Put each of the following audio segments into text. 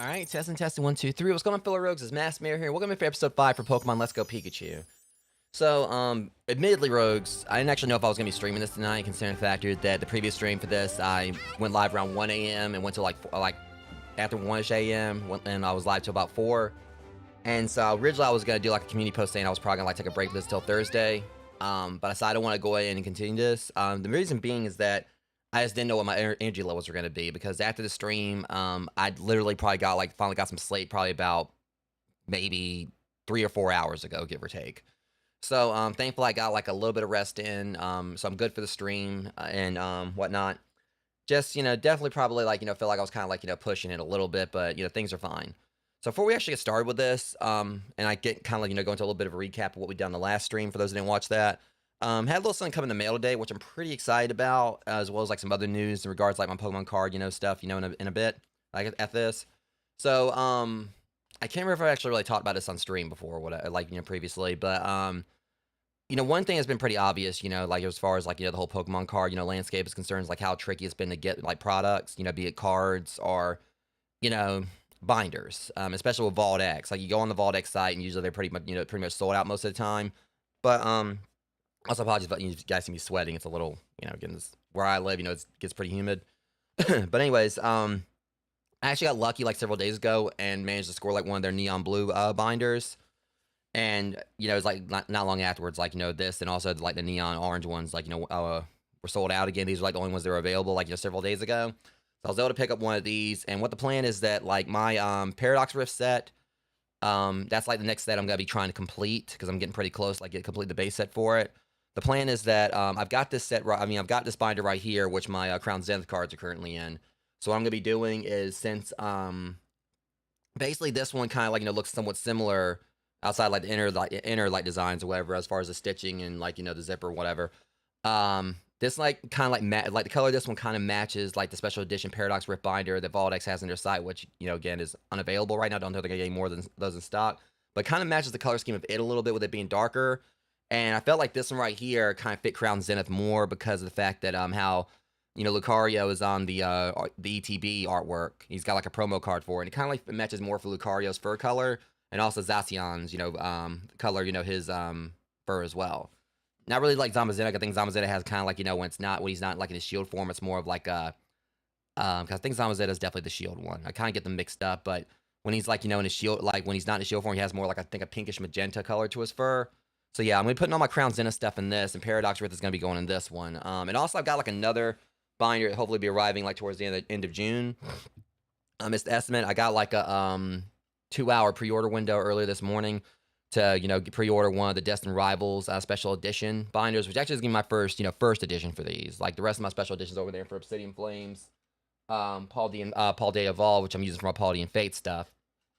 Alright, testing, 1, 2, 3. What's going on, fellow rogues? It's Mass Mayor here. Welcome to episode 5 for Pokemon Let's Go Pikachu. So, admittedly, rogues, I didn't actually know if I was going to be streaming this tonight, considering the fact that the previous stream for this, I went live around 1 a.m. and went to like after 1-ish a.m. and I was live till about 4. And so originally I was going to do like a community post saying I was probably going to take a break for this till Thursday. But I decided I want to go ahead and continue this. The reason being is that I just didn't know what my energy levels were going to be, because after the stream, I literally probably finally got some sleep probably about maybe 3 or 4 hours ago, give or take. So, thankfully I got like a little bit of rest in, so I'm good for the stream, and, whatnot. Just, definitely probably like, feel like I was kind of like, pushing it a little bit, but, things are fine. So before we actually get started with this, and I get kind of like, go into a little bit of a recap of what we did on the last stream, for those who didn't watch that. Had a little something come in the mail today, which I'm pretty excited about, as well as like some other news in regards to like my Pokemon card, stuff, in a bit, like at this. So, I can't remember if I actually really talked about this on stream before, previously, but, one thing has been pretty obvious, like as far as like, the whole Pokemon card, landscape is concerned, is like how tricky it's been to get like products, be it cards or, binders, especially with Vault X. Like you go on the Vault X site and usually they're pretty much sold out most of the time. But, also apologies about you guys see me sweating. It's a little, again, where I live, it gets pretty humid. But anyways, I actually got lucky like several days ago and managed to score like one of their neon blue binders. And, it's like not long afterwards, like, this and also like the neon orange ones, like, were sold out again. These were like the only ones that were available, like, several days ago. So I was able to pick up one of these. And what the plan is that like my Paradox Rift set, that's like the next set I'm going to be trying to complete, because I'm getting pretty close, like complete the base set for it. The plan is that I've got this set right. I've got this binder right here, which my Crown Zenith cards are currently in. So what I'm gonna be doing is, since basically this one kind of like looks somewhat similar outside like the inner like designs or whatever, as far as the stitching and like the zipper or whatever. This like kind of like the color of this one kind of matches like the special edition Paradox Rift binder that Vault X has on their site, which again is unavailable right now. Don't know if they're gonna get more than those in stock, but kind of matches the color scheme of it a little bit, with it being darker. And I felt like this one right here kind of fit Crown Zenith more, because of the fact that how Lucario is on the ETB artwork. He's got like a promo card for it, and it kind of like matches more for Lucario's fur color, and also Zacian's color, his fur as well. Not really like Zamazenta. I think Zamazenta has kind of like when he's not like in his shield form, it's more of like a because I think Zamazenta is definitely the shield one. I kind of get them mixed up, but when he's like in his shield, like when he's not in his shield form, he has more like I think a pinkish magenta color to his fur. So yeah, I'm going to be putting all my Crown Zenith stuff in this, and Paradox Rift is going to be going in this one. And also I've got like another binder that hopefully be arriving like towards the end of June. It's the estimate. I got like a 2-hour pre-order window earlier this morning to pre-order one of the Destined Rivals special edition binders, which actually is going to be my first edition for these. Like the rest of my special editions over there for Obsidian Flames, Paul D Evolve, which I'm using for my Paul D and Fate stuff.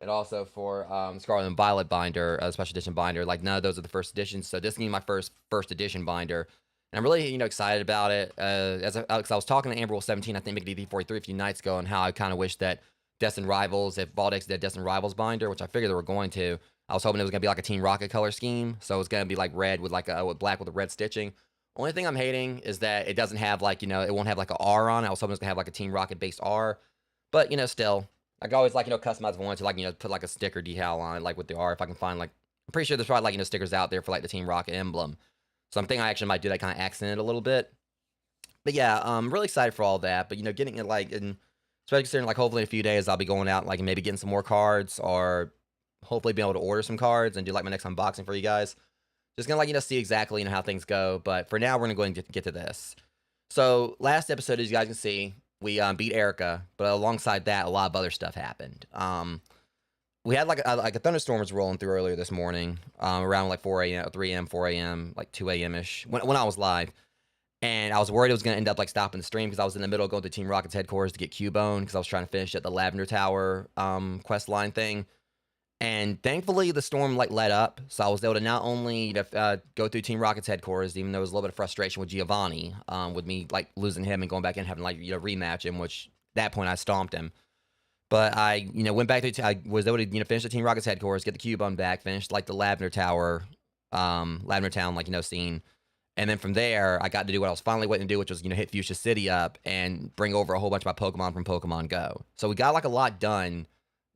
And also for Scarlet and Violet binder, special edition binder. Like none of those are the first editions, so this is my first edition binder, and I'm really excited about it. Because I was talking to Amber 17, I think maybe D43 a few nights ago, and how I kind of wish that Destined Rivals, if Vault X did Destined Rivals binder, which I figured they were going to, I was hoping it was gonna be like a Team Rocket color scheme, so it was gonna be like red with like with black with a red stitching. Only thing I'm hating is that it doesn't have like it won't have like an R on it. I was hoping it was gonna have like a Team Rocket based R, but still. I can always, like, customize if I wanted to, like, put, like, a sticker decal on it, like, with the R, if I can find, like, I'm pretty sure there's probably, like, stickers out there for, like, the Team Rocket emblem. So I'm thinking I actually might do that, kind of accent it a little bit. But, yeah, I'm really excited for all that. But, getting it, like, and especially considering, like, hopefully in a few days I'll be going out, like, and maybe getting some more cards, or hopefully being able to order some cards and do, like, my next unboxing for you guys. Just gonna, like, see exactly, how things go. But for now, we're gonna go and get to this. So, last episode, as you guys can see, we beat Erica, but alongside that, a lot of other stuff happened. We had like a thunderstorm was rolling through earlier this morning, around like 4 a.m., 3 a.m., 4 a.m., like 2 a.m.-ish, when I was live. And I was worried it was going to end up like stopping the stream, because I was in the middle of going to Team Rocket's headquarters to get Cubone, because I was trying to finish at the Lavender Tower quest line thing. And thankfully, the storm like let up, so I was able to not only go through Team Rocket's headquarters, even though there was a little bit of frustration with Giovanni, with me like losing him and going back and having like rematch him, which at that point I stomped him. But I went back to I was able to finish the Team Rocket's headquarters, get the Cubone back, finish like the Lavender Tower, Lavender Town like scene, and then from there I got to do what I was finally waiting to do, which was hit Fuchsia City up and bring over a whole bunch of my Pokemon from Pokemon Go. So we got like a lot done.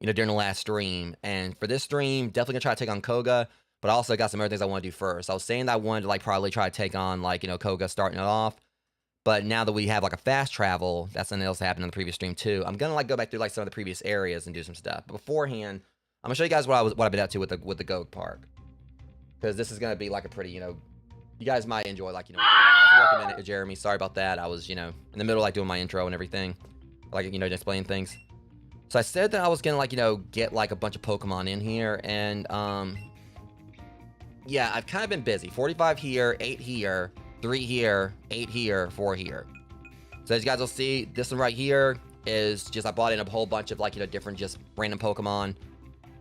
during the last stream. And for this stream, definitely gonna try to take on Koga, but I also got some other things I want to do first. I was saying that I wanted to like probably try to take on like, Koga starting it off. But now that we have like a fast travel, that's something else that happened in the previous stream too. I'm gonna like go back through like some of the previous areas and do some stuff. But beforehand, I'm gonna show you guys what I've been up to with the Go Park, because this is gonna be like a pretty, you guys might enjoy like, welcome in, Jeremy. Sorry about that. I was, in the middle like doing my intro and everything, like explaining things. So I said that I was gonna like, get like a bunch of Pokemon in here, and yeah, I've kind of been busy. 45 here, 8 here, 3 here, 8 here, 4 here. So as you guys will see, this one right here is just, I bought in a whole bunch of like, different just random Pokemon.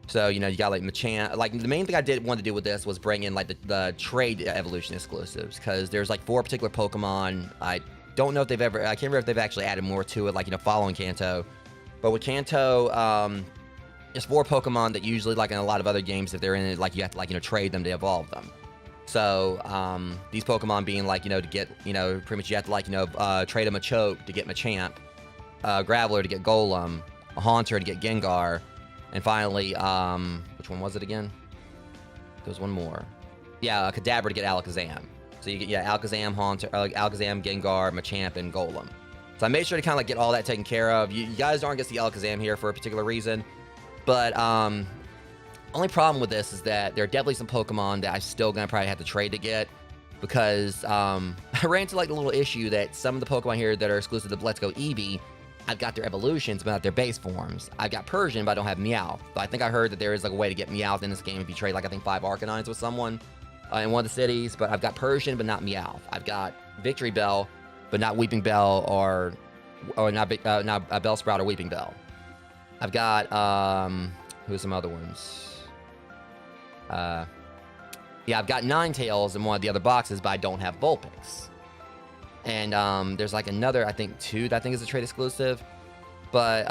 So, you got like Machamp. Like the main thing I want to do with this was bring in like the trade evolution exclusives, because there's like 4 particular Pokemon. I don't know if I can't remember if they've actually added more to it, like, following Kanto. But with Kanto, there's 4 Pokemon that usually, like in a lot of other games, if they're in it, like you have to like, trade them to evolve them. So, these Pokemon being like, to get, pretty much you have to like, trade a Machoke to get Machamp, Graveler to get Golem, a Haunter to get Gengar, and finally, which one was it again? There was one more. Yeah, a Kadabra to get Alakazam. So you get, Alakazam, Haunter, Alakazam, Gengar, Machamp, and Golem. So I made sure to kind of like get all that taken care of. You guys aren't going to see Alakazam here for a particular reason. But, only problem with this is that there are definitely some Pokemon that I'm still going to probably have to trade to get, because I ran into like a little issue that some of the Pokemon here that are exclusive to Let's Go Eevee, I've got their evolutions, but not their base forms. I've got Persian, but I don't have Meowth. But I think I heard that there is like a way to get Meowth in this game if you trade like, I think 5 Arcanines with someone in one of the cities. But I've got Persian, but not Meowth. I've got Victory Bell, but not Weeping Bell, or not Bellsprout or Weeping Bell. I've got, who's some other ones? Yeah, I've got Ninetales in one of the other boxes, but I don't have Vulpix. And there's like another, I think 2 that I think is a trade exclusive, but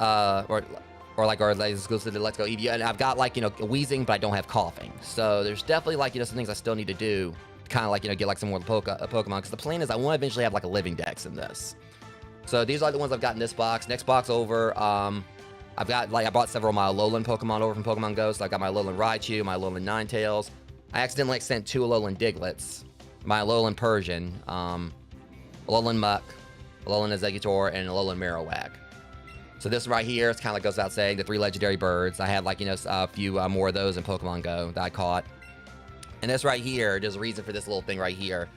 or like exclusive to Let's Go Eevee. And I've got like, a Wheezing, but I don't have Coughing. So there's definitely like, some things I still need to do to kind of like, get like some more Pokemon, because the plan is I want to eventually have like a living dex in this. So these are the ones I've got in this box. Next box over, I've got like, I bought several of my Alolan Pokemon over from Pokemon Go. So I got my Alolan Raichu, my Alolan Ninetales. I accidentally sent 2 Alolan Diglets, my Alolan Persian, Alolan Muck, Alolan Exeggutor, and Alolan Marowak. So this right here, it's kind of like goes without saying, the 3 legendary birds. I had like, a few more of those in Pokemon Go that I caught. And this right here, there's a reason for this little thing right here.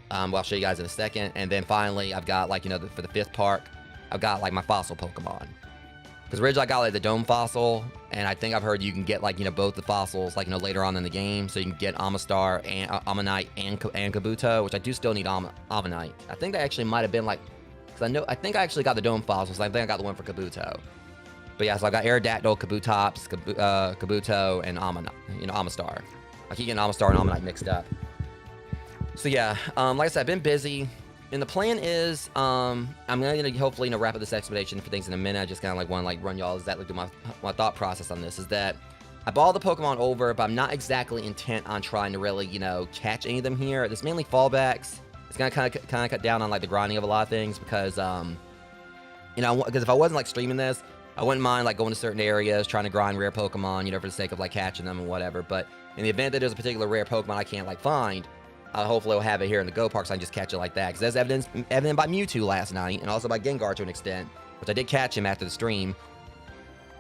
Well, I'll show you guys in a second. And then finally, I've got like, for the 5th park, I've got like my fossil Pokemon. Because originally I got like the Dome Fossil, and I think I've heard you can get like, both the fossils like, later on in the game. So you can get Amistar and Ammonite and Kabuto, which I do still need Ammonite. I think that actually might have been like, because I think I actually got the Dome Fossil, so I think I got the one for Kabuto. But yeah, so I got Aerodactyl, Kabutops, Kabuto, and Amistar. I keep getting Amistar and Ammonite mixed up. So yeah, like I said, I've been busy. And the plan is, I'm gonna hopefully, wrap up this explanation for things in a minute. I just kind of like want to like run y'all exactly through my thought process on this. Is that I bought the Pokemon over, but I'm not exactly intent on trying to really, catch any of them here. There's mainly fallbacks. It's gonna kind of cut down on like the grinding of a lot of things, because, because if I wasn't like streaming this, I wouldn't mind like going to certain areas, trying to grind rare Pokemon, for the sake of like catching them and whatever. But in the event that there's a particular rare Pokemon I can't like find, hopefully we'll have it here in the Go Park, so I can just catch it like that. Because that's evident by Mewtwo last night, and also by Gengar to an extent, which I did catch him after the stream.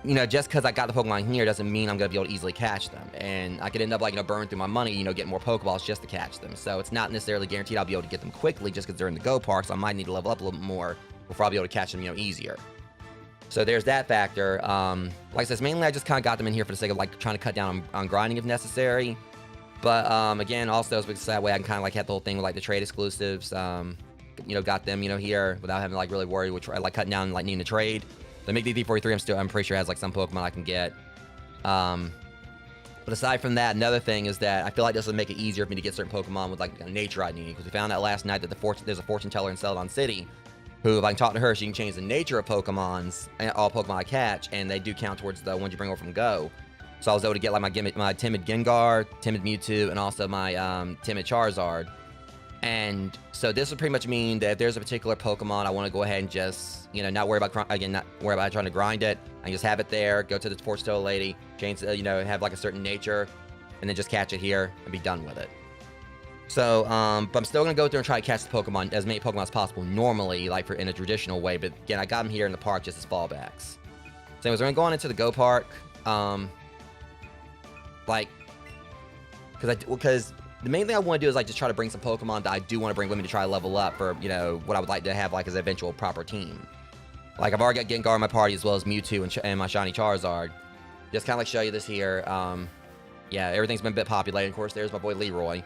Just because I got the Pokemon here doesn't mean I'm going to be able to easily catch them. And I could end up like, burning through my money, getting more Pokeballs just to catch them. So it's not necessarily guaranteed I'll be able to get them quickly just because they're in the Go Park, so I might need to level up a little bit more before I'll be able to catch them, easier. So there's that factor. Like I said, mainly I just kind of got them in here for the sake of like trying to cut down on grinding if necessary. But, again, also, because that way I can kind of, like, have the whole thing with, like, the trade exclusives, got them, here without having to, like, really worry with, like, cutting down, like, needing to trade. The McD43, I'm pretty sure has, like, some Pokemon I can get. But aside from that, another thing is that I feel like this would make it easier for me to get certain Pokemon with, like, a nature I need. Because we found out last night that there's a fortune teller in Celadon City who, if I can talk to her, she can change the nature of Pokemons, all Pokemon I catch, and they do count towards the ones you bring over from Go. So I was able to get like my timid Gengar, timid Mewtwo, and also my timid Charizard. And so this would pretty much mean that if there's a particular Pokemon I want to go ahead and just, you know, not worry about trying to grind it. I just have it there, go to the fortune teller lady, change, you know, have like a certain nature, and then just catch it here and be done with it. So, but I'm still gonna go through and try to catch the Pokemon, as many Pokemon as possible, normally, like in a traditional way. But again, I got them here in the park just as fallbacks. So anyways, we're gonna go on into the Go Park, because the main thing I want to do is like just try to bring some Pokemon that I do want to bring with me to try to level up for, you know, what I would like to have like as an eventual proper team. Like I've already got Gengar in my party as well as Mewtwo and my shiny Charizard. Just kind of like show you this here. Yeah, everything's been a bit populated. Of course, there's my boy Leroy.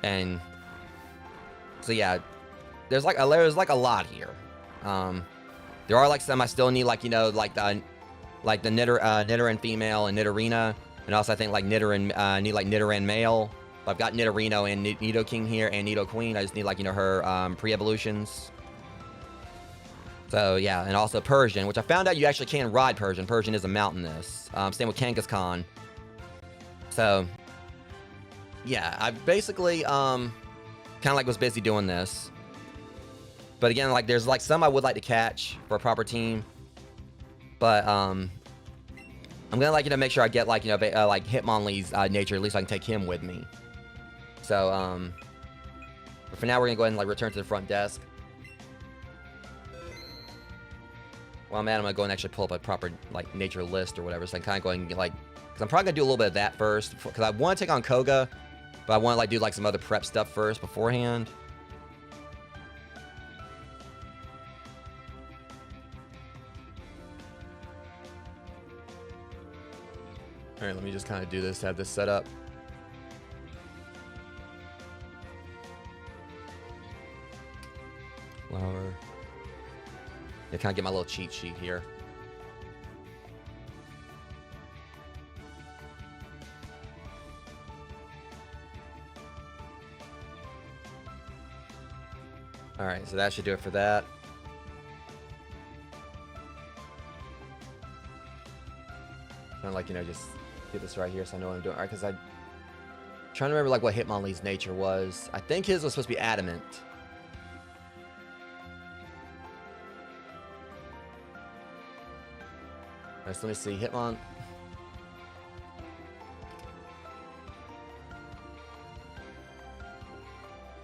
And so yeah, there's like a lot here. There are like some I still need, like, you know, like the Nidoran female and Nidorina, and also I think like Nidoran need like Nidoran male. I've got Nidorino and Nidoking here and Nidoqueen. I just need, like, you know, her pre-evolutions. So yeah, and also Persian, which I found out you actually can ride Persian. Persian is a mountainous. Same with Kangaskhan. So yeah, I basically kind of like was busy doing this. But again, like there's like some I would like to catch for a proper team. But I'm gonna, like, you know, make sure I get, like, you know, like Hitmonlee's nature, at least I can take him with me. So but for now we're gonna go ahead and like return to the front desk. While I'm at it, I'm gonna go and actually pull up a proper like nature list or whatever. So I can kind of go and get, like, because I'm probably gonna do a little bit of that first, because I want to take on Koga, but I want to like do like some other prep stuff first beforehand. All right, let me just kind of do this, have this set up. Flower. Yeah, kind of get my little cheat sheet here. All right, so that should do it for that. Kind of like, you know, just get this right here so I know what I'm doing. All right, because I'm trying to remember like what Hitmonlee's nature was. I think his was supposed to be adamant. All right, so let me see. Hitmon.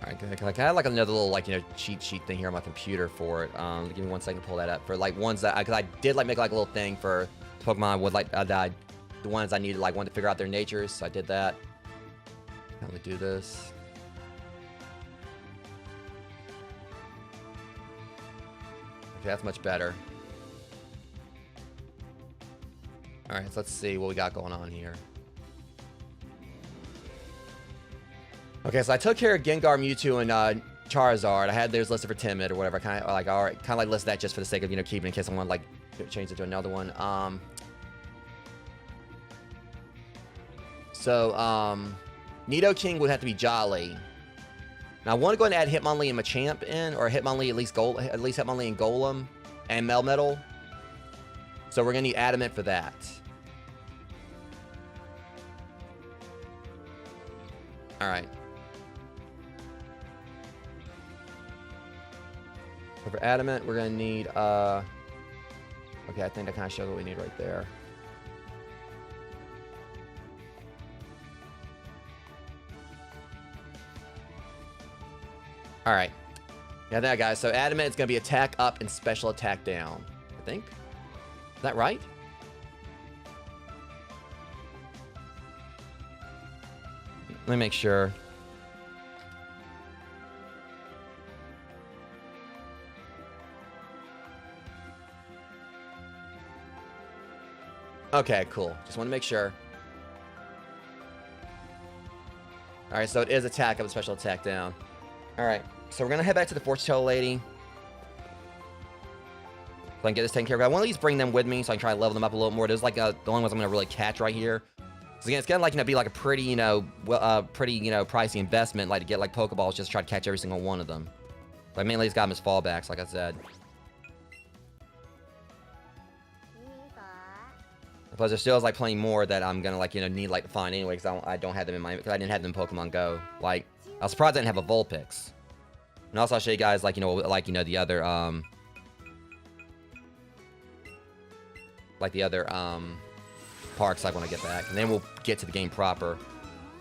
Alright, I have like another little, like, you know, cheat sheet thing here on my computer for it. Give me 1 second to pull that up. For like ones that, because I did like make like a little thing for Pokemon I would like, the ones I needed, like, wanted to figure out their natures, so I did that. How do we do this? Okay, that's much better. Alright, so let's see what we got going on here. Okay, so I took care of Gengar, Mewtwo, and Charizard. I had theirs listed for timid or whatever. I kind of like listed that just for the sake of, you know, keeping in case I want to like change it to another one. Nidoking would have to be Jolly. Now I want to go ahead and add Hitmonlee and Machamp in, or Hitmonlee at least Hitmonlee and Golem and Melmetal. So we're gonna need Adamant for that. All right. So for Adamant, we're gonna need okay, I think that kind of shows what we need right there. All right. Yeah, there, guys. So Adamant is gonna be attack up and special attack down, I think. Is that right? Let me make sure. Okay, cool. Just want to make sure. Alright, so it is attack up and special attack down. Alright, so we're going to head back to the fortune teller lady. So I can get this taken care of. I want to at least bring them with me so I can try to level them up a little more. There's like the only ones I'm going to really catch right here. So again, it's gonna like, you know, be like a pretty, you know, pretty, you know, pricey investment, like to get like Pokeballs just to try to catch every single one of them. But I mainly just got them as fallbacks, like I said. Plus, there still is like plenty more that I'm gonna like, you know, need like to find anyway, because I don't have them in my, because I didn't have them in Pokemon Go. Like, I was surprised I didn't have a Vulpix. And also I'll show you guys, like, the other, parks I want to get back. And then we'll get to the game proper.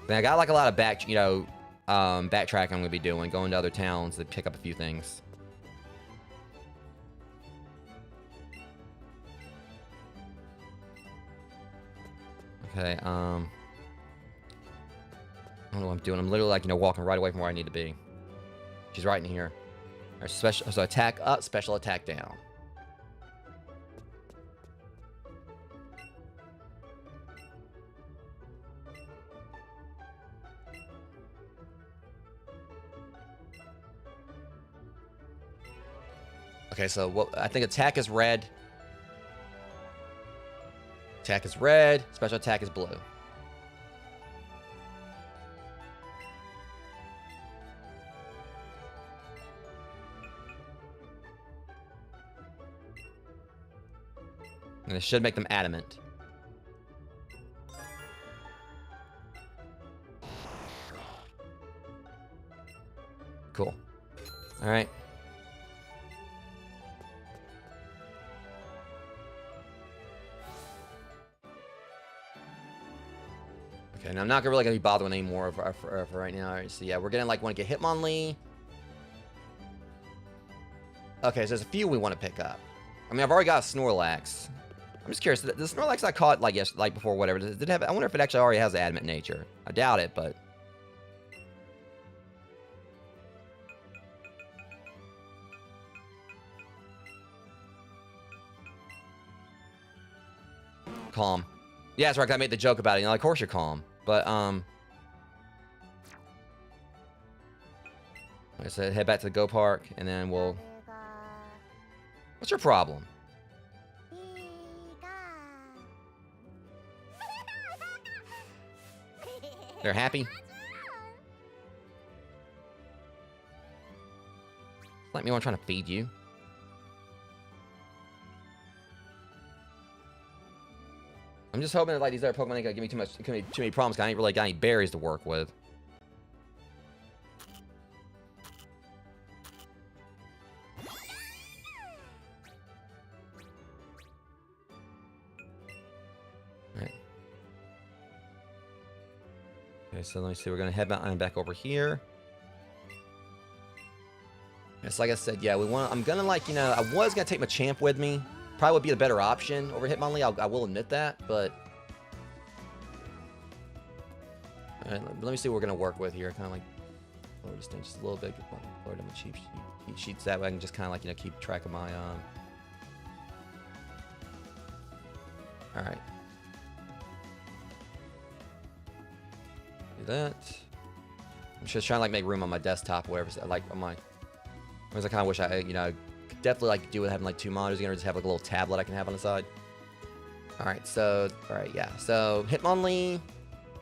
Then I got, like, a lot of backtracking I'm going to be doing. Going to other towns to pick up a few things. Okay, I don't know what I'm doing. I'm literally, like, walking right away from where I need to be. She's right in here. Our special, so attack up, special attack down. Okay, so what I think attack is red. Attack is red, special attack is blue. And it should make them adamant. Cool. All right. Okay, now I'm not really gonna be bothering anymore for right now. All right, so yeah, we're gonna want to get Hitmonlee. Okay, so there's a few we want to pick up. I mean, I've already got a Snorlax. I'm just curious. The Snorlax I caught like before, whatever. Did it have? I wonder if it actually already has adamant nature. I doubt it, but. Calm. Yeah, that's right. I made the joke about it. Of course you're calm. But, like I said, head back to the Go Park, and then we'll... What's your problem? They're happy? Like me when I'm trying to feed you. I'm just hoping that these other Pokemon ain't gonna give me too many problems, because I ain't really got any berries to work with. Alright. Okay, so let me see. We're gonna head back over here. Yes, like I said, yeah, I'm gonna I was gonna take Machamp with me. Probably would be the better option over Hitmonlee. I will admit that, but all right, let me see what we're gonna work with here. Kind of lower distance just a little bit. Lower down the cheat sheets that way. I can just kind of keep track of my All right. Do that. I'm just trying to make room on my desktop, or whatever. On my. Because I kind of wish I definitely do with having 2 monitors again, or just have a little tablet I can have on the side. Alright, so yeah. So Hitmonlee,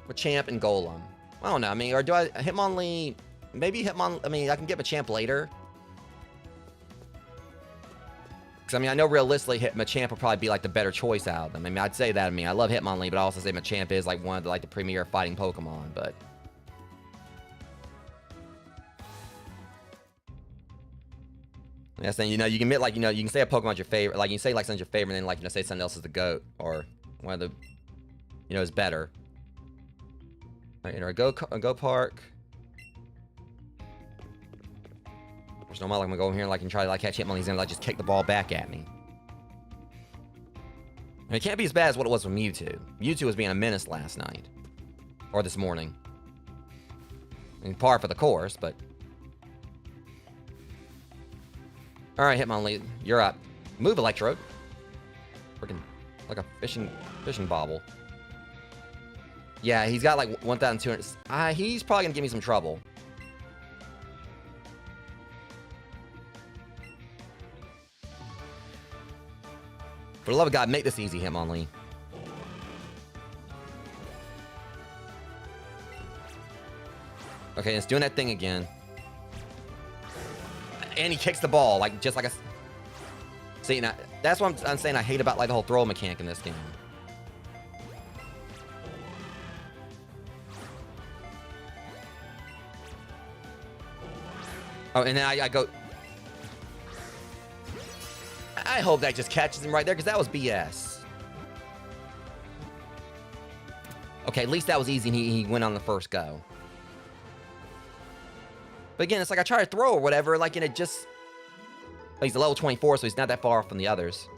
Machamp, and Golem. I don't know, I mean, or do I Hitmonlee, maybe Hitmonlee, I mean, I can get Machamp later. Because I mean, I know realistically Machamp will probably be the better choice out of them. I mean, I'd say that. I mean, I love Hitmonlee, but I also say Machamp is one of the premier fighting Pokemon, but yes, then you can admit you can say a Pokemon's your favorite, you can say something's your favorite, and then say something else is the GOAT, or one of the is better. All right, in our go park. There's no more I'm gonna go in here and try to catch Hitmonlee. He's gonna just kick the ball back at me. I mean, it can't be as bad as what it was with Mewtwo. Mewtwo was being a menace last night, or this morning. I mean, par for the course, but. Alright, Hitmonlee, you're up. Move, Electrode. Freaking like a fishing bobble. Yeah, he's got 1,200. He's probably gonna give me some trouble. For the love of God, make this easy, Hitmonlee. Okay, it's doing that thing again. And he kicks the ball, just like a... See, now, that's what I'm saying I hate about, the whole throw mechanic in this game. Oh, and then I go... I hope that just catches him right there, because that was BS. Okay, at least that was easy, and he went on the first go. But again, it's like I try to throw or whatever, like, and it just... Oh, he's a level 24, so he's not that far off from the others.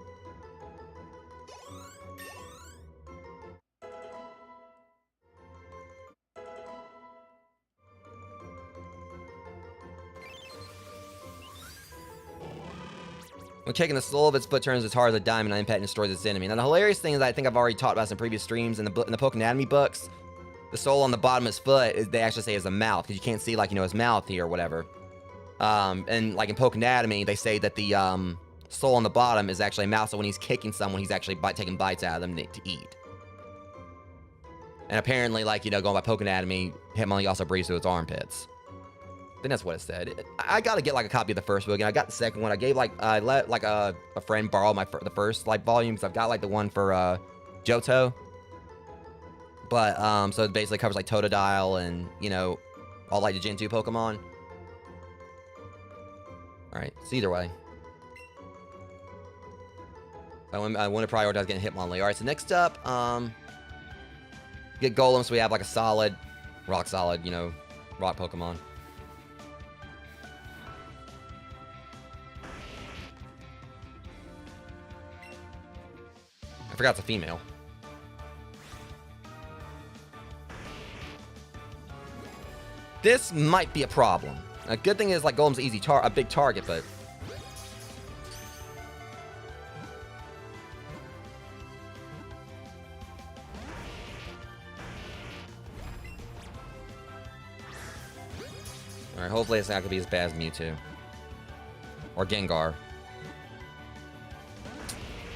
When checking the soul of its foot turns as hard as a diamond on impact and destroys its enemy. Now, the hilarious thing is I think I've already talked about this in previous streams. In the Poke Anatomy books, the soul on the bottom of his foot, they actually say is a mouth, because you can't see, like, you know, his mouth here or whatever. And, like, in Poke Anatomy, they say that the soul on the bottom is actually a mouth, so when he's kicking someone, he's actually taking bites out of them to eat. And apparently, like, you know, going by Poke Anatomy, Hitmonlee also breathes through its armpits. I think that's what it said. I gotta get, like, a copy of the first book, and I got the second one. I gave, like, I let, like, a friend borrow the first, like, volume, because I've got, like, the one for, Johto. But, so it basically covers, like, Totodile and, you know, all, like, the Gen 2 Pokemon. Alright, so either way. I want to prioritize getting Hitmonlee. Alright, so next up, get Golem, so we have, like, a solid, rock solid, you know, rock Pokemon. I forgot it's a female. This might be a problem. A good thing is, like, Golem's a big target, but... Alright, hopefully it's not gonna be as bad as Mewtwo. Or Gengar.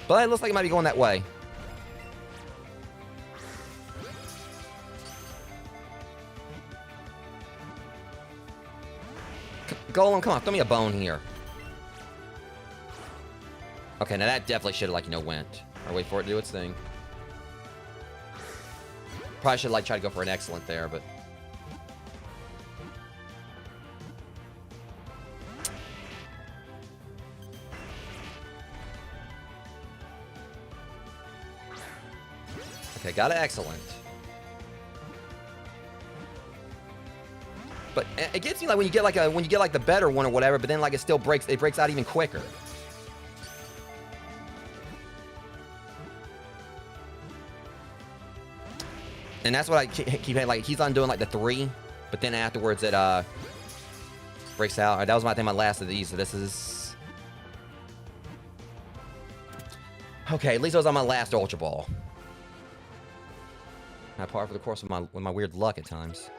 But it looks like it might be going that way. Golem, come on, throw me a bone here. Okay, now that definitely should have, like, you know, went. Or wait for it to do its thing. Probably should, like, try to go for an excellent there, but... Okay, got an excellent. But it gets me, like, when you get like the better one or whatever, but then, like, it breaks out even quicker. And that's what I keep like, he's on doing, like, the 3, but then afterwards it breaks out. All right, that was my last of these, so this is... Okay, at least I was on my last Ultra Ball. I par for the course with my weird luck at times.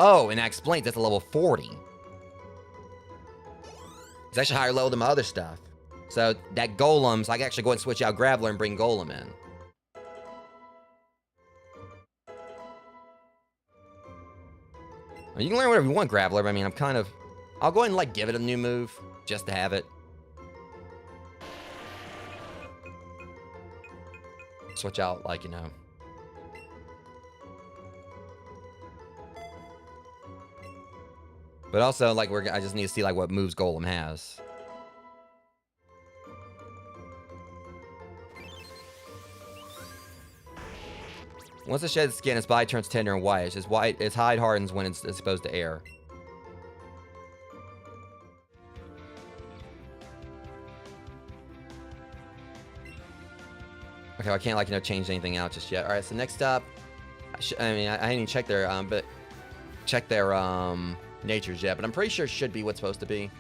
Oh, and that explains that's a level 40. It's actually higher level than my other stuff. So that Golem, so I can actually go ahead and switch out Graveler and bring Golem in. You can learn whatever you want, Graveler, but I mean, I'll go ahead and, like, give it a new move, just to have it. Switch out, like, you know... But also, like, I just need to see, like, what moves Golem has. Once it sheds skin, its body turns tender and white. Its hide hardens when it's exposed to air. Okay, well, I can't, like, you know, change anything out just yet. All right, so next up, I mean, I didn't even check their, natures yet, but I'm pretty sure it should be what's supposed to be.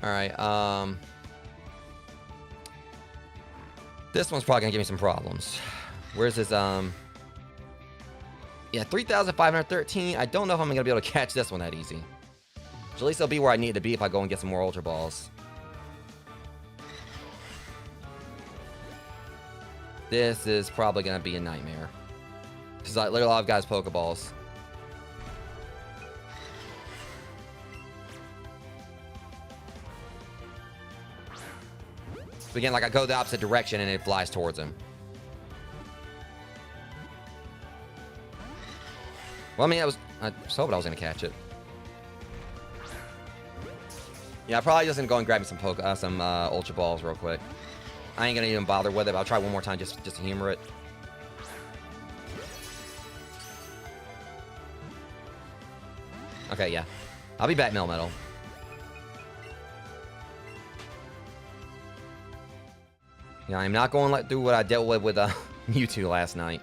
Alright, this one's probably gonna give me some problems. Where's his, yeah, 3,513. I don't know if I'm gonna be able to catch this one that easy. But at least it'll be where I need to be if I go and get some more Ultra Balls. This is probably gonna be a nightmare. Because, like, literally all I've got is Pokeballs. So again, like, I go the opposite direction and it flies towards him. Well, I mean, I was hoping I was going to catch it. Yeah, I'm probably just gonna go and grab me some Ultra Balls real quick. I ain't gonna even bother with it, but I'll try one more time just to humor it. Okay, yeah. I'll be back, Melmetal. Yeah, I'm not going to do what I dealt with Mewtwo last night.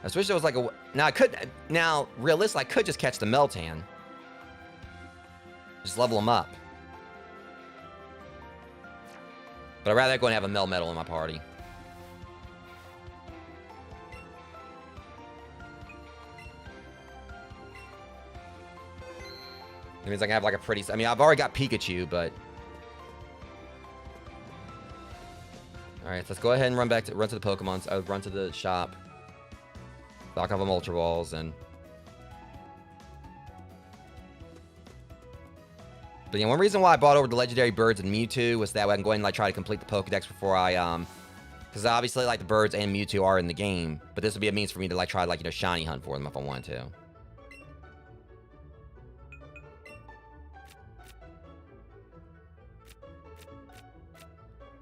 I wish there was like a... Now, realistically, I could just catch the Meltan. Just level him up. But I'd rather go and have a Melmetal in my party. It means I can have like a pretty... I mean, I've already got Pikachu, but... Alright, so let's go ahead and run to the Pokemon. Run to the shop. Stock up on Ultra Balls and... But yeah, one reason why I bought over the Legendary Birds and Mewtwo was that way I can go ahead and like try to complete the Pokedex before I because obviously like the Birds and Mewtwo are in the game, but this would be a means for me to like try like shiny hunt for them if I wanted to.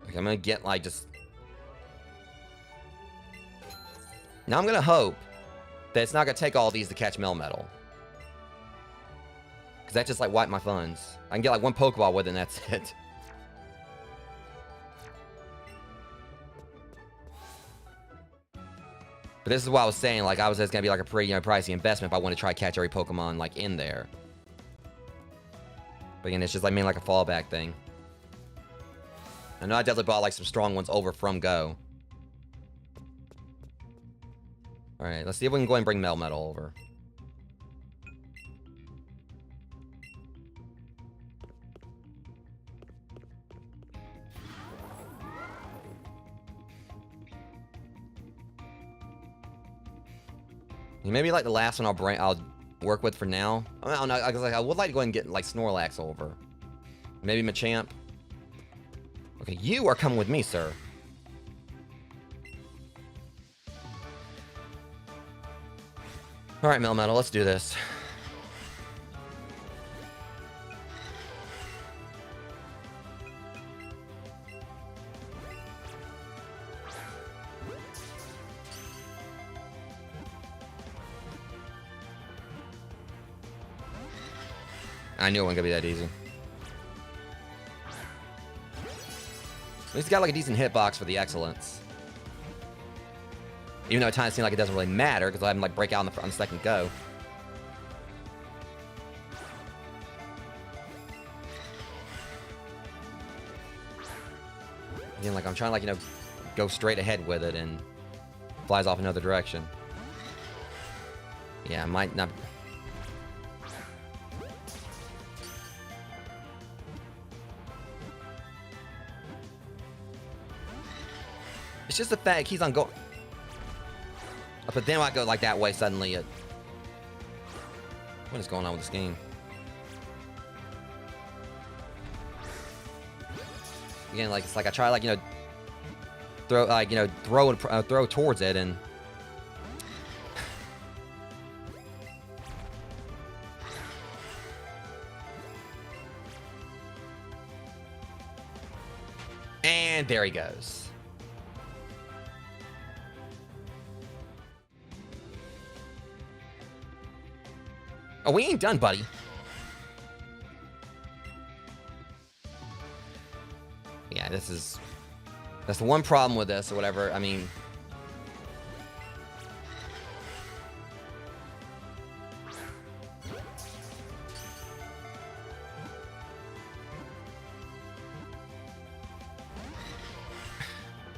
Okay, I'm gonna get like just... Now I'm gonna hope that it's not gonna take all these to catch Melmetal. Because that just like wiped my funds. I can get like one Pokeball with it and that's it. But this is what I was saying, like I was just gonna be like a pretty pricey investment if I want to try to catch every Pokemon like in there. But again, it's just like mainly like a fallback thing. I know I definitely bought like some strong ones over from Go. Alright, let's see if we can go and bring Melmetal over. Maybe like the last one I'll work with for now. I don't know, I would like to go and get like Snorlax over. Maybe Machamp. Okay, you are coming with me, sir. Alright, Melmetal, let's do this. I knew it wasn't gonna be that easy. At least got like a decent hitbox for the excellence. Even though it kind of seems like it doesn't really matter because I have him like break out on the second go. Again, like I'm trying to like go straight ahead with it and flies off another direction. Yeah, might not. It's just the fact he's on go. But then when I go like that way, suddenly it... What is going on with this game? Again, like it's like I try like throw like throw towards it and... And there he goes. Oh, we ain't done, buddy. Yeah, that's the one problem with this or whatever. I mean,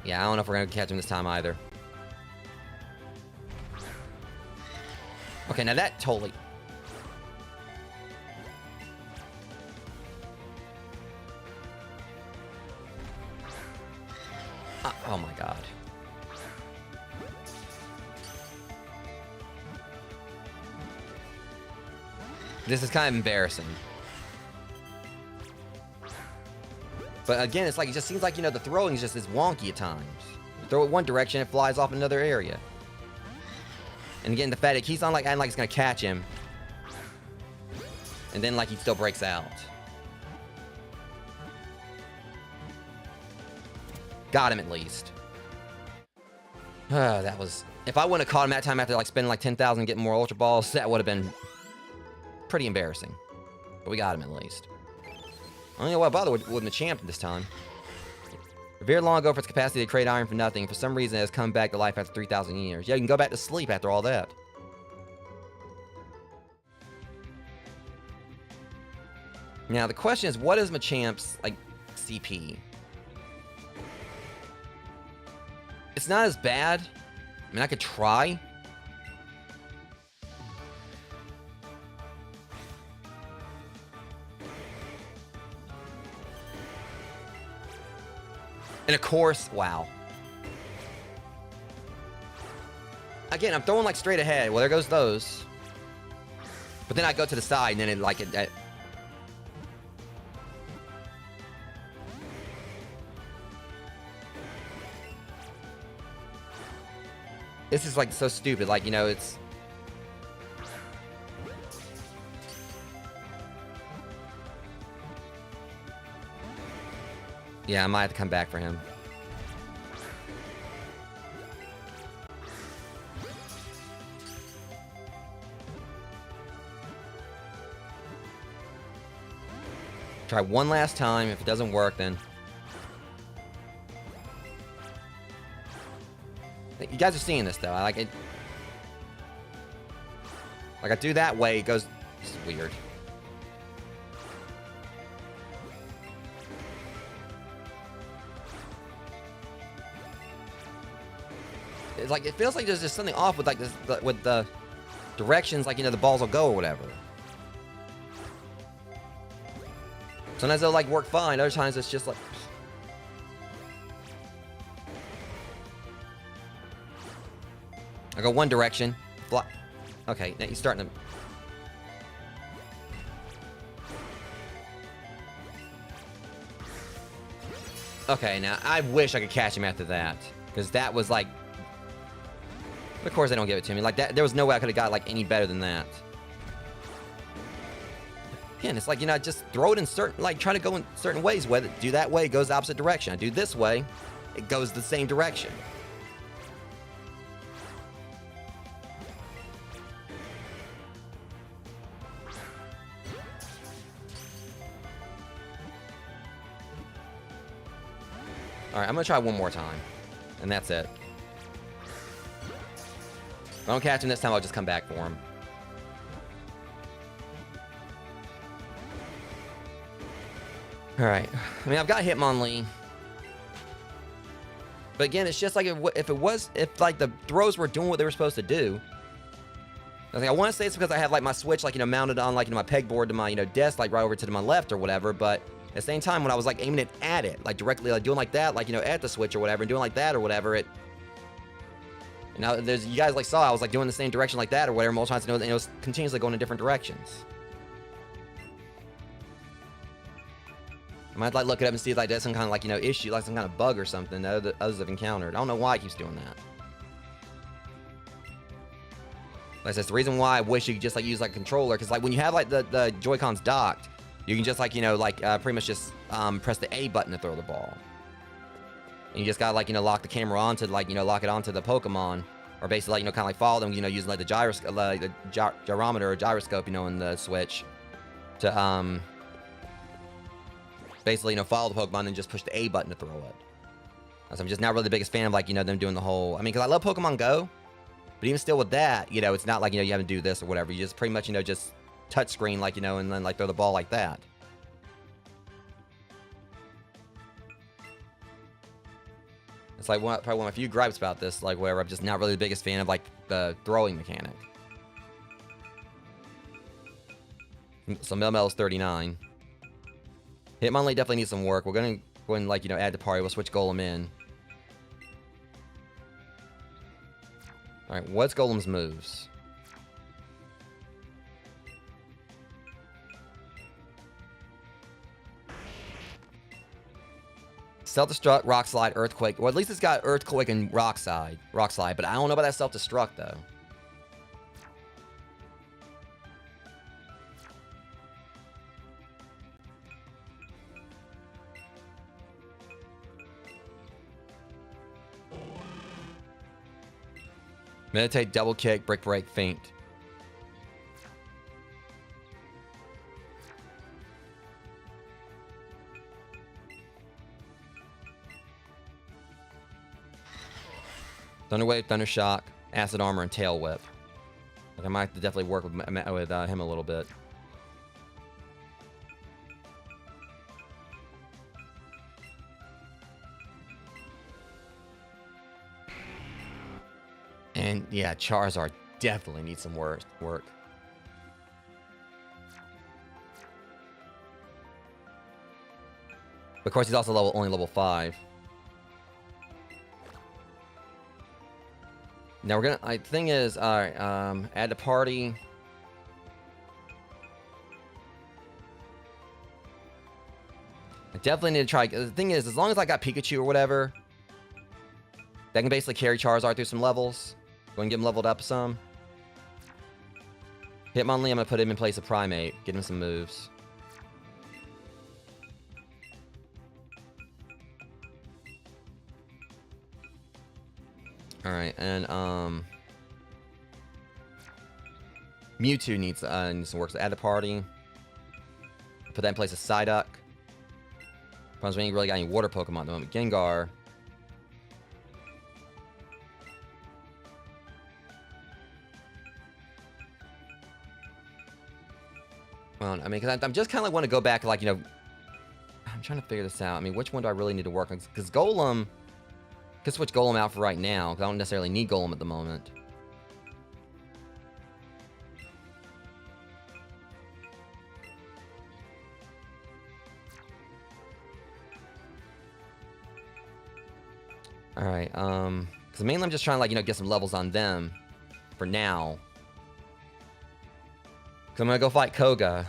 yeah, I don't know if we're gonna catch him this time either. Okay, now that totally... Oh my god. This is kind of embarrassing. But again, it's like it just seems like, the throwing is wonky at times. You throw it one direction, it flies off another area. And again, the fact that he's on like acting like it's gonna catch him. And then like he still breaks out. Got him at least. That was... If I wouldn't have caught him that time after like spending like 10,000 and getting more Ultra Balls, that would have been pretty embarrassing. But we got him at least. I don't know why I bothered with Machamp this time. Revered long ago for its capacity to create iron from nothing. For some reason, it has come back to life after 3,000 years. Yeah, you can go back to sleep after all that. Now, the question is, what is Machamp's, like, CP? It's not as bad. I mean, I could try. And of course, wow. Again, I'm throwing like straight ahead. Well, there goes those. But then I go to the side and then it like it this is like so stupid. Like, you know, it's... Yeah, I might have to come back for him. Try one last time. If it doesn't work, then... You guys are seeing this, though. I like it. Like, I do that way, it goes... It's weird. It's like, it feels like there's just something off with, like, this, with the directions, like, you know, the balls will go or whatever. Sometimes they'll, like, work fine. Other times it's just, like... I go one direction. Fly. Okay, now you're starting to... Okay, now, I wish I could catch him after that. Because that was, like... Of course they don't give it to me. Like, that, there was no way I could have got, like, any better than that. Again, it's like, you know, just throw it in certain... Like, try to go in certain ways. Whether do that way, it goes the opposite direction. I do this way, it goes the same direction. Alright, I'm gonna try one more time. And that's it. If I don't catch him this time, I'll just come back for him. Alright. I mean, I've got Hitmonlee. But again, it's just like if like the throws were doing what they were supposed to do. I want to say it's because I have like my Switch, like, you know, mounted on, like, you know, my pegboard to my, you know, desk, like right over to my left or whatever, but at the same time, when I was like aiming it at it, like directly, like doing like that, like, you know, at the Switch or whatever, and doing like that or whatever, it... You know, there's, you guys like saw, I was like doing the same direction like that or whatever, multiple times, and it was continuously going in different directions. I might like look it up and see if like that's some kind of like, you know, issue, like some kind of bug or something that others have encountered. I don't know why it keeps doing that. Like, that's the reason why I wish you could just like use like a controller, because like when you have like the Joy-Cons docked, you can just like, you know, like pretty much just press the A button to throw the ball. And you just gotta like, you know, lock the camera onto, like, you know, lock it onto the Pokemon, or basically like, you know, kind of like follow them, you know, using like the gyroscope, like the gyrometer or gyroscope, you know, in the Switch to basically, you know, follow the Pokemon and just push the A button to throw it. So I'm just not really the biggest fan of like, you know, them doing the whole... I mean, because I love Pokemon Go, but even still with that, you know, it's not like, you know, you have to do this or whatever. You just pretty much, you know, just touch screen, like, you know, and then like throw the ball like that. It's like probably one of my few gripes about this, like, where I'm just not really the biggest fan of like the throwing mechanic. So Melmetal's 39. Hitmonlee definitely needs some work. We're gonna go and, like, you know, add the party. We'll switch Golem in. Alright, what's Golem's moves? Self-destruct, Rock Slide, Earthquake. Well, at least it's got Earthquake and Rock Slide, but I don't know about that self-destruct, though. Meditate, double kick, brick break, feint. Thunder Wave, Thunder Shock, Acid Armor, and Tail Whip. Like I might have to definitely work with him a little bit. And yeah, Charizard definitely needs some work. Of course, he's also only level 5. Now we're gonna. Thing is, all right. Add to party. I definitely need to try. The thing is, as long as I got Pikachu or whatever, that can basically carry Charizard through some levels. Go and get him leveled up some. Hitmonlee, I'm gonna put him in place of Primate. Get him some moves. All right, and Mewtwo needs some work. So add to party. Put that in place of Psyduck. Problems we ain't really got any water Pokemon at the moment. Gengar. Well, I mean, because I'm just kind of like want to go back, like, you know, I'm trying to figure this out. I mean, which one do I really need to work on? Because Golem, I could switch Golem out for right now, because I don't necessarily need Golem at the moment. All right, because mainly I'm just trying to, like, you know, get some levels on them for now. Because I'm gonna go fight Koga,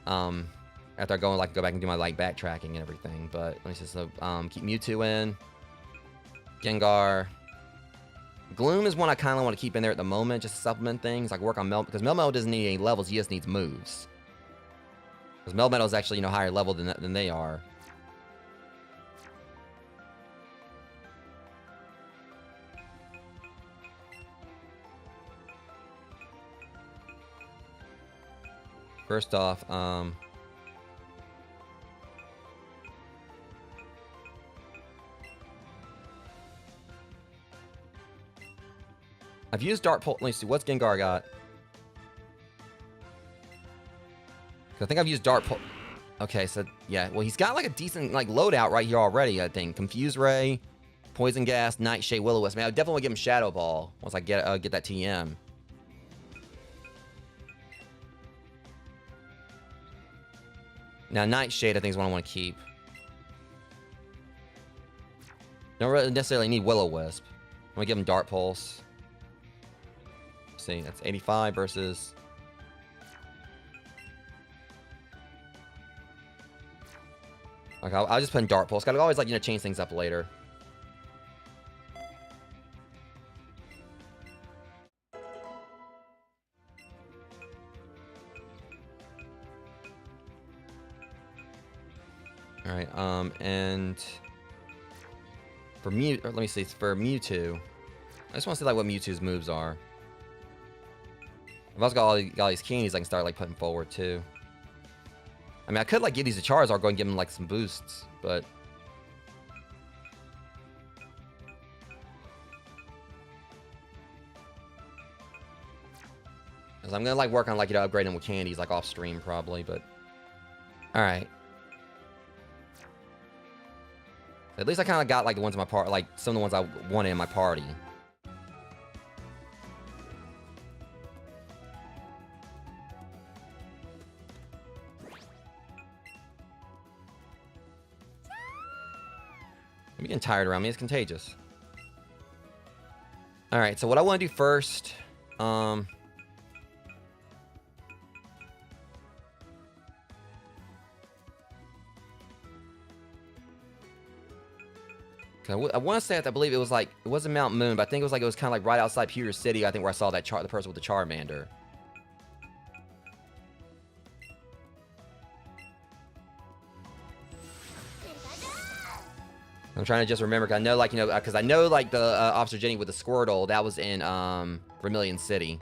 after I go back and do my like backtracking and everything. But let me just keep Mewtwo in. Gengar. Gloom is one I kind of want to keep in there at the moment, just to supplement things, like work on because Melmetal doesn't need any levels, he just needs moves. Because Melmetal is actually, you know, higher level than they are. First off, I've used Dart Pulse. Let me see, what's Gengar got? I think I've used Dart Pulse. Okay, so yeah, well, he's got like a decent like loadout right here already, I think. Confuse Ray, Poison Gas, Nightshade, Will-O-Wisp. I mean, I definitely give him Shadow Ball once I get that TM. Now, Nightshade, I think, is what I want to keep. Don't really necessarily need Will-O-Wisp. I'm going to give him Dart Pulse. Let's see, that's 85 versus... Okay, I'll just put in Dart Pulse. Gotta always, like, you know, change things up later. Alright, and for let me see, for Mewtwo, I just want to see like what Mewtwo's moves are. I've also got all these candies I can start like putting forward too. I mean, I could like give these to Charizard, go and give him like some boosts, but I'm gonna like work on like, you know, upgrading with candies like off stream probably, but all right. At least I kind of got like the ones in my part, like some of the ones I wanted in my party. I'm getting tired around me. It's contagious. All right, so what I want to do first, I want to say that I believe it was like, it wasn't Mount Moon, but I think it was kind of like right outside Pewter City, I think, where I saw that the person with the Charmander. I'm trying to just remember, 'cause I know, like, you know, because I know, like, the Officer Jenny with the Squirtle, that was in Vermilion City.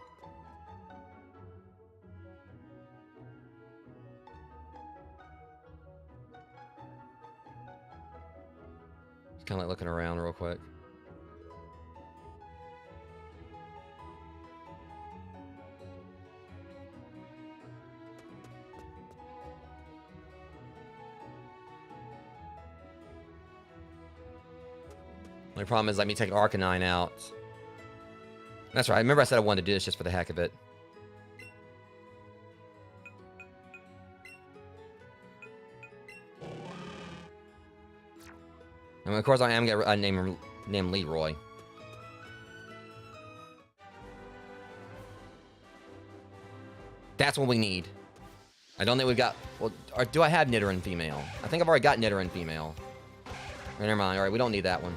Just kind of like looking around real quick. The only problem is, let me take Arcanine out. That's right. I remember I said I wanted to do this just for the heck of it. And of course, I am gonna name Leroy. That's what we need. I don't think we've got. Well, or do I have Nidoran female? I think I've already got Nidoran female. Never mind. All right, we don't need that one.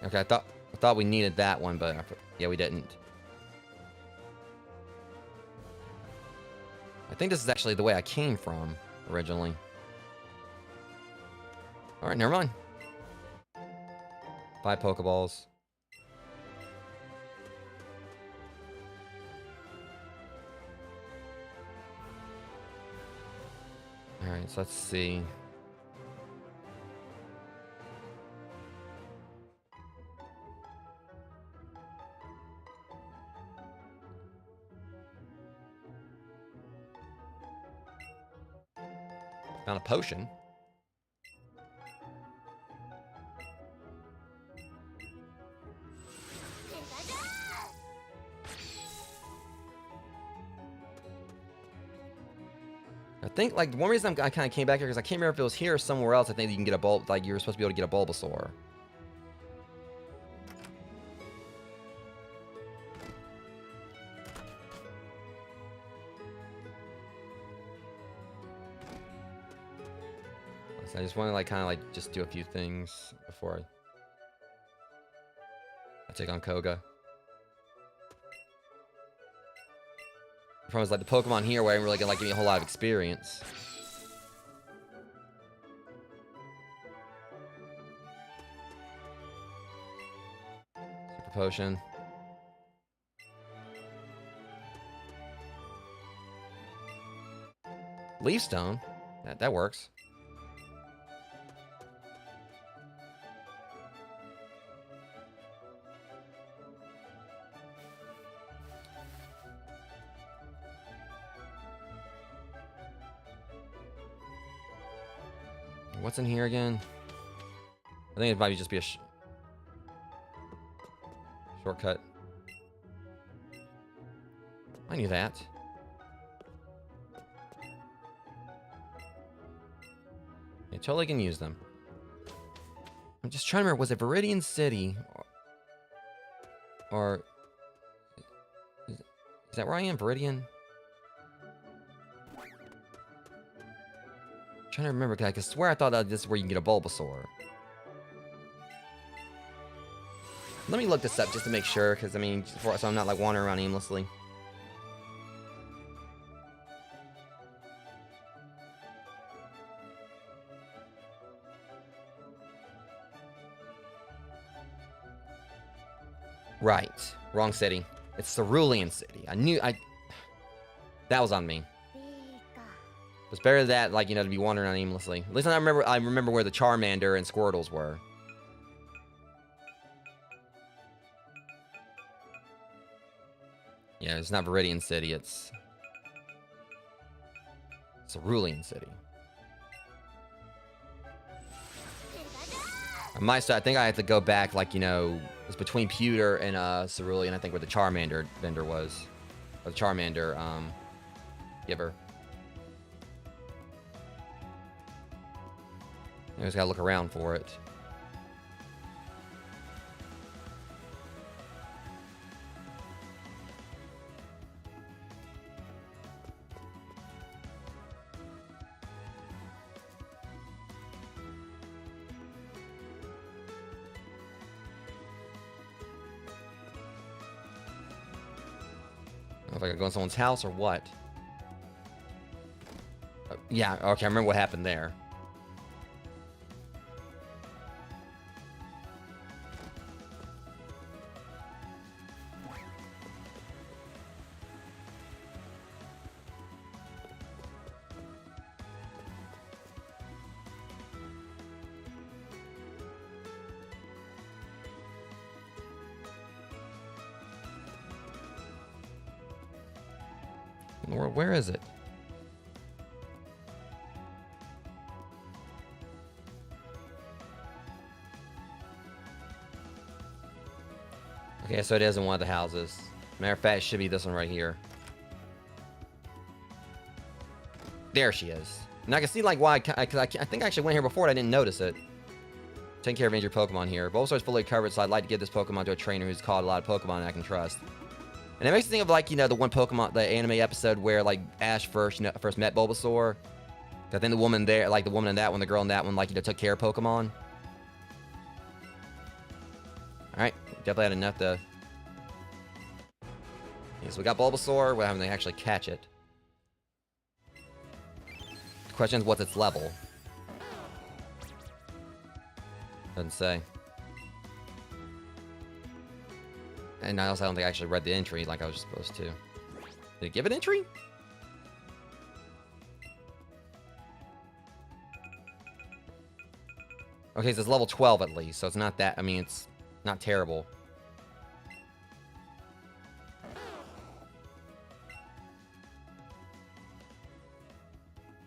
Okay, I thought we needed that one, but yeah, we didn't. I think this is actually the way I came from originally. All right, never mind. 5 Pokeballs. All right, so let's see. Found a potion. I think, like, one reason I kind of came back here because I can't remember if it was here or somewhere else. I think you can get a bulb, like, you were supposed to be able to get a Bulbasaur. So I just want to, like, kind of, like, just do a few things before I take on Koga. The problem is, like, the Pokemon here where I'm really gonna, like, give me a whole lot of experience. Super Potion. Leaf Stone. That works. What's in here again? I think it might just be a shortcut. I knew that. You totally can use them. I'm just trying to remember, was it Viridian City? Or is that where I am? Viridian? I'm trying to remember, because I could swear I thought that this is where you can get a Bulbasaur. Let me look this up just to make sure, because I mean, so I'm not like wandering around aimlessly. Right, wrong city. It's Cerulean City. That was on me. It's better that, like, you know, to be wandering around aimlessly. At least I remember where the Charmander and Squirtles were. Yeah, it's not Viridian City, it's Cerulean City. I think I have to go back, like, you know, it's between Pewter and Cerulean, I think, where the Charmander vendor was. Or the Charmander giver. You just gotta look around for it. I don't know if I could go in someone's house or what. Yeah, okay, I remember what happened there. Where is it? Okay, so it is in one of the houses. Matter of fact, it should be this one right here. There she is. And I can see like why, because I think I actually went here before and I didn't notice it. Taking care of injured Pokemon here. Bulbasaur is fully covered, so I'd like to give this Pokemon to a trainer who's caught a lot of Pokemon and I can trust. And it makes me think of like, you know, the one Pokemon, the anime episode where like Ash first met Bulbasaur. I think the woman there, like the woman in that one, the girl in that one, like, you know, took care of Pokemon. Alright, definitely had enough to... Okay, so we got Bulbasaur, we're having to actually catch it. The question is, what's its level? Doesn't say. And I also don't think I actually read the entry like I was supposed to. Did it give an entry? Okay, so it's level 12 at least, so it's not that, I mean, it's not terrible.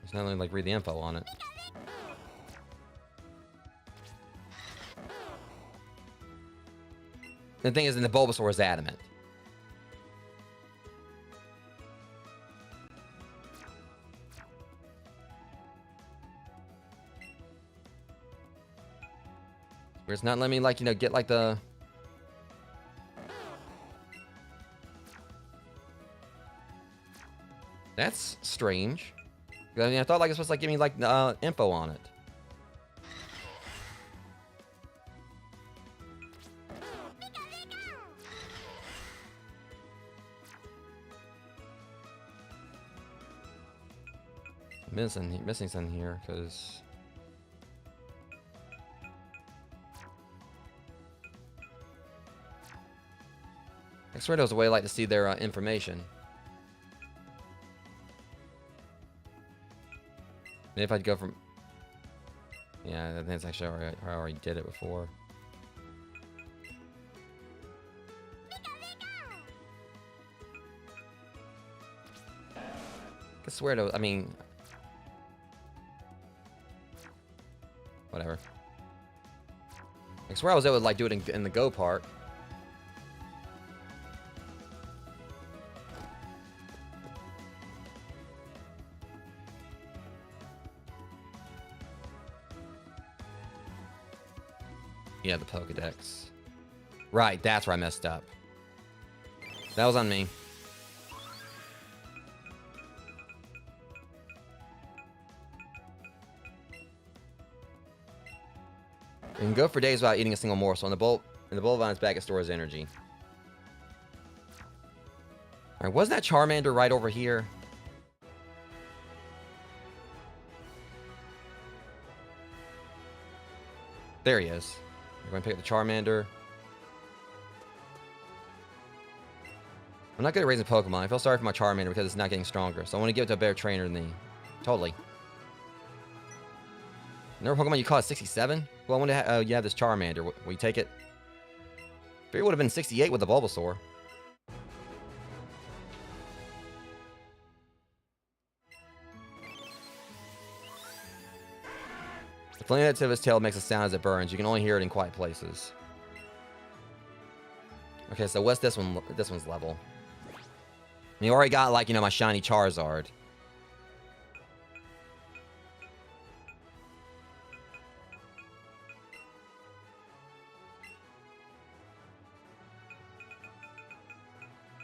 There's not really, like, read the info on it. The thing is, the Bulbasaur is adamant. Where it's not letting me, like, you know, get, like, the... That's strange. I mean, I thought, like, it's supposed to, like, give me, like, info on it. Missing something here, because... I swear there was a way I like to see their information. Maybe if I'd go from... Yeah, I think it's actually I already did it before. I swear to... I mean... Whatever. I swear I was able to, like, do it in the Go part. Yeah, the Pokedex. Right, that's where I messed up. That was on me. You can go for days without eating a single morsel. And the bulb on its back, it stores energy. Alright, wasn't that Charmander right over here? There he is. We're going to pick up the Charmander. I'm not good at raising Pokemon. I feel sorry for my Charmander because it's not getting stronger. So I want to give it to a better trainer than me. Totally. Another Pokemon you caught 67? Well, I wonder how you have this Charmander. Will you take it? I figured it would have been 68 with the Bulbasaur. The flame at the tip of his tail makes a sound as it burns. You can only hear it in quiet places. Okay, so what's this one? This one's level. You already got, like, you know, my shiny Charizard.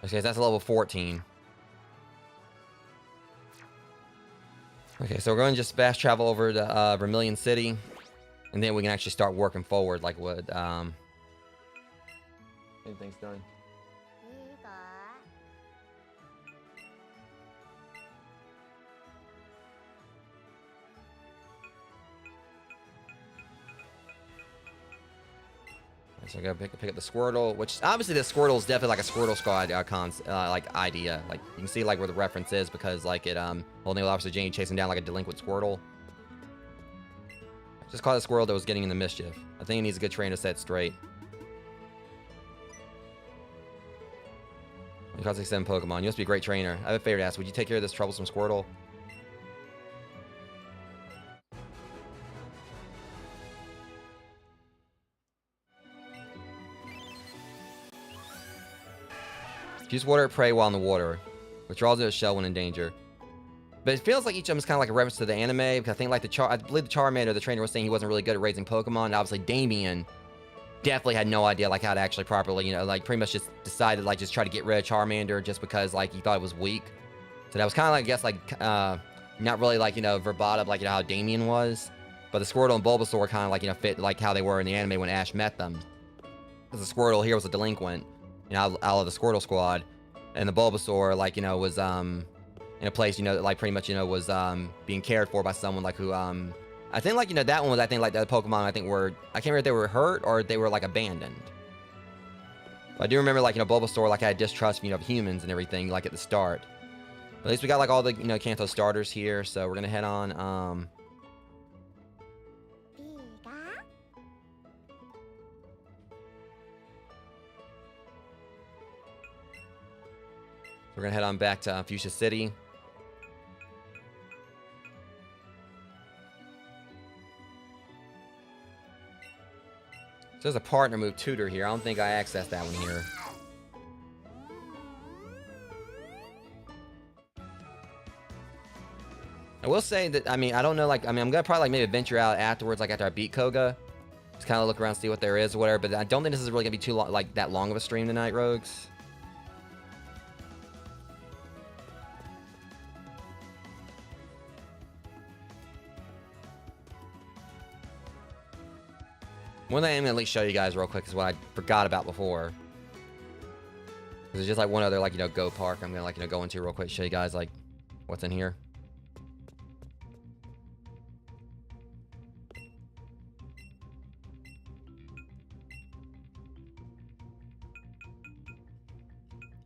Okay, so that's level 14. Okay, so we're going to just fast travel over to Vermilion City. And then we can actually start working forward, like what, anything's done. So I gotta pick up the Squirtle, which obviously the Squirtle is definitely like a Squirtle Squad like idea. Like you can see like where the reference is because like it Old Naval Officer Janie chasing down like a delinquent Squirtle. Just caught a Squirtle that was getting in the mischief. I think he needs a good trainer to set straight. He caught 67 Pokemon. You must be a great trainer. I have a favor to ask. Would you take care of this troublesome Squirtle? Use water prey while in the water. Withdraws into a shell when in danger. But it feels like each of them is kind of like a reference to the anime. Because I think like I believe the Charmander, the trainer, was saying he wasn't really good at raising Pokemon. And obviously Damien definitely had no idea like how to actually properly, like pretty much just decided like just try to get rid of Charmander just because like he thought it was weak. So that was kind of like, I guess like, not really like, verbatim like, how Damien was. But the Squirtle and Bulbasaur were kind of like, fit like how they were in the anime when Ash met them. Because the Squirtle here was a delinquent. Out of the Squirtle squad, and the Bulbasaur, like, was, in a place, like, pretty much, was, being cared for by someone, like, who, I think, like, that one was, I think, like, the Pokemon, I think, were, I can't remember if they were hurt, or they were, like, abandoned. But I do remember, like, Bulbasaur, like, had distrust, of humans and everything, like, at the start. But at least we got, like, all the, Kanto starters here, so we're gonna head on, we're gonna head on back to Fuchsia City. So there's a partner move tutor here. I don't think I accessed that one here. I will say that, I don't know, like, I'm gonna probably like maybe venture out afterwards, like after I beat Koga. Just kind of look around, see what there is or whatever, but I don't think this is really gonna be too long, like that long of a stream tonight, Rogues. One thing I'm gonna at least show you guys real quick is what I forgot about before. There's just like one other like go park I'm gonna like go into real quick, show you guys like what's in here.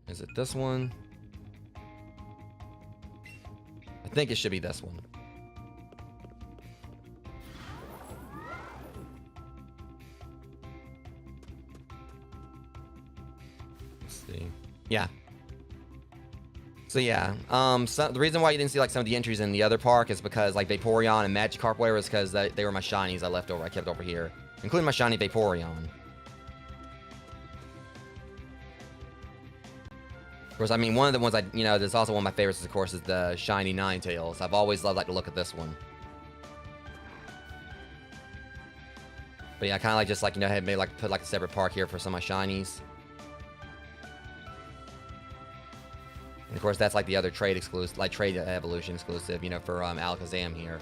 Is it this one? I think it should be this one. Yeah. So yeah, so the reason why you didn't see like some of the entries in the other park is because like Vaporeon and Magikarp whatever is because they were my shinies I kept over here, including my shiny Vaporeon. Of course, one of the ones there's also one of my favorites, of course, is the shiny Ninetales. I've always loved like to look at this one. But yeah, I kind of like just like had maybe like put like a separate park here for some of my shinies. And of course, that's like the other trade exclusive, like trade evolution exclusive, for Alakazam here.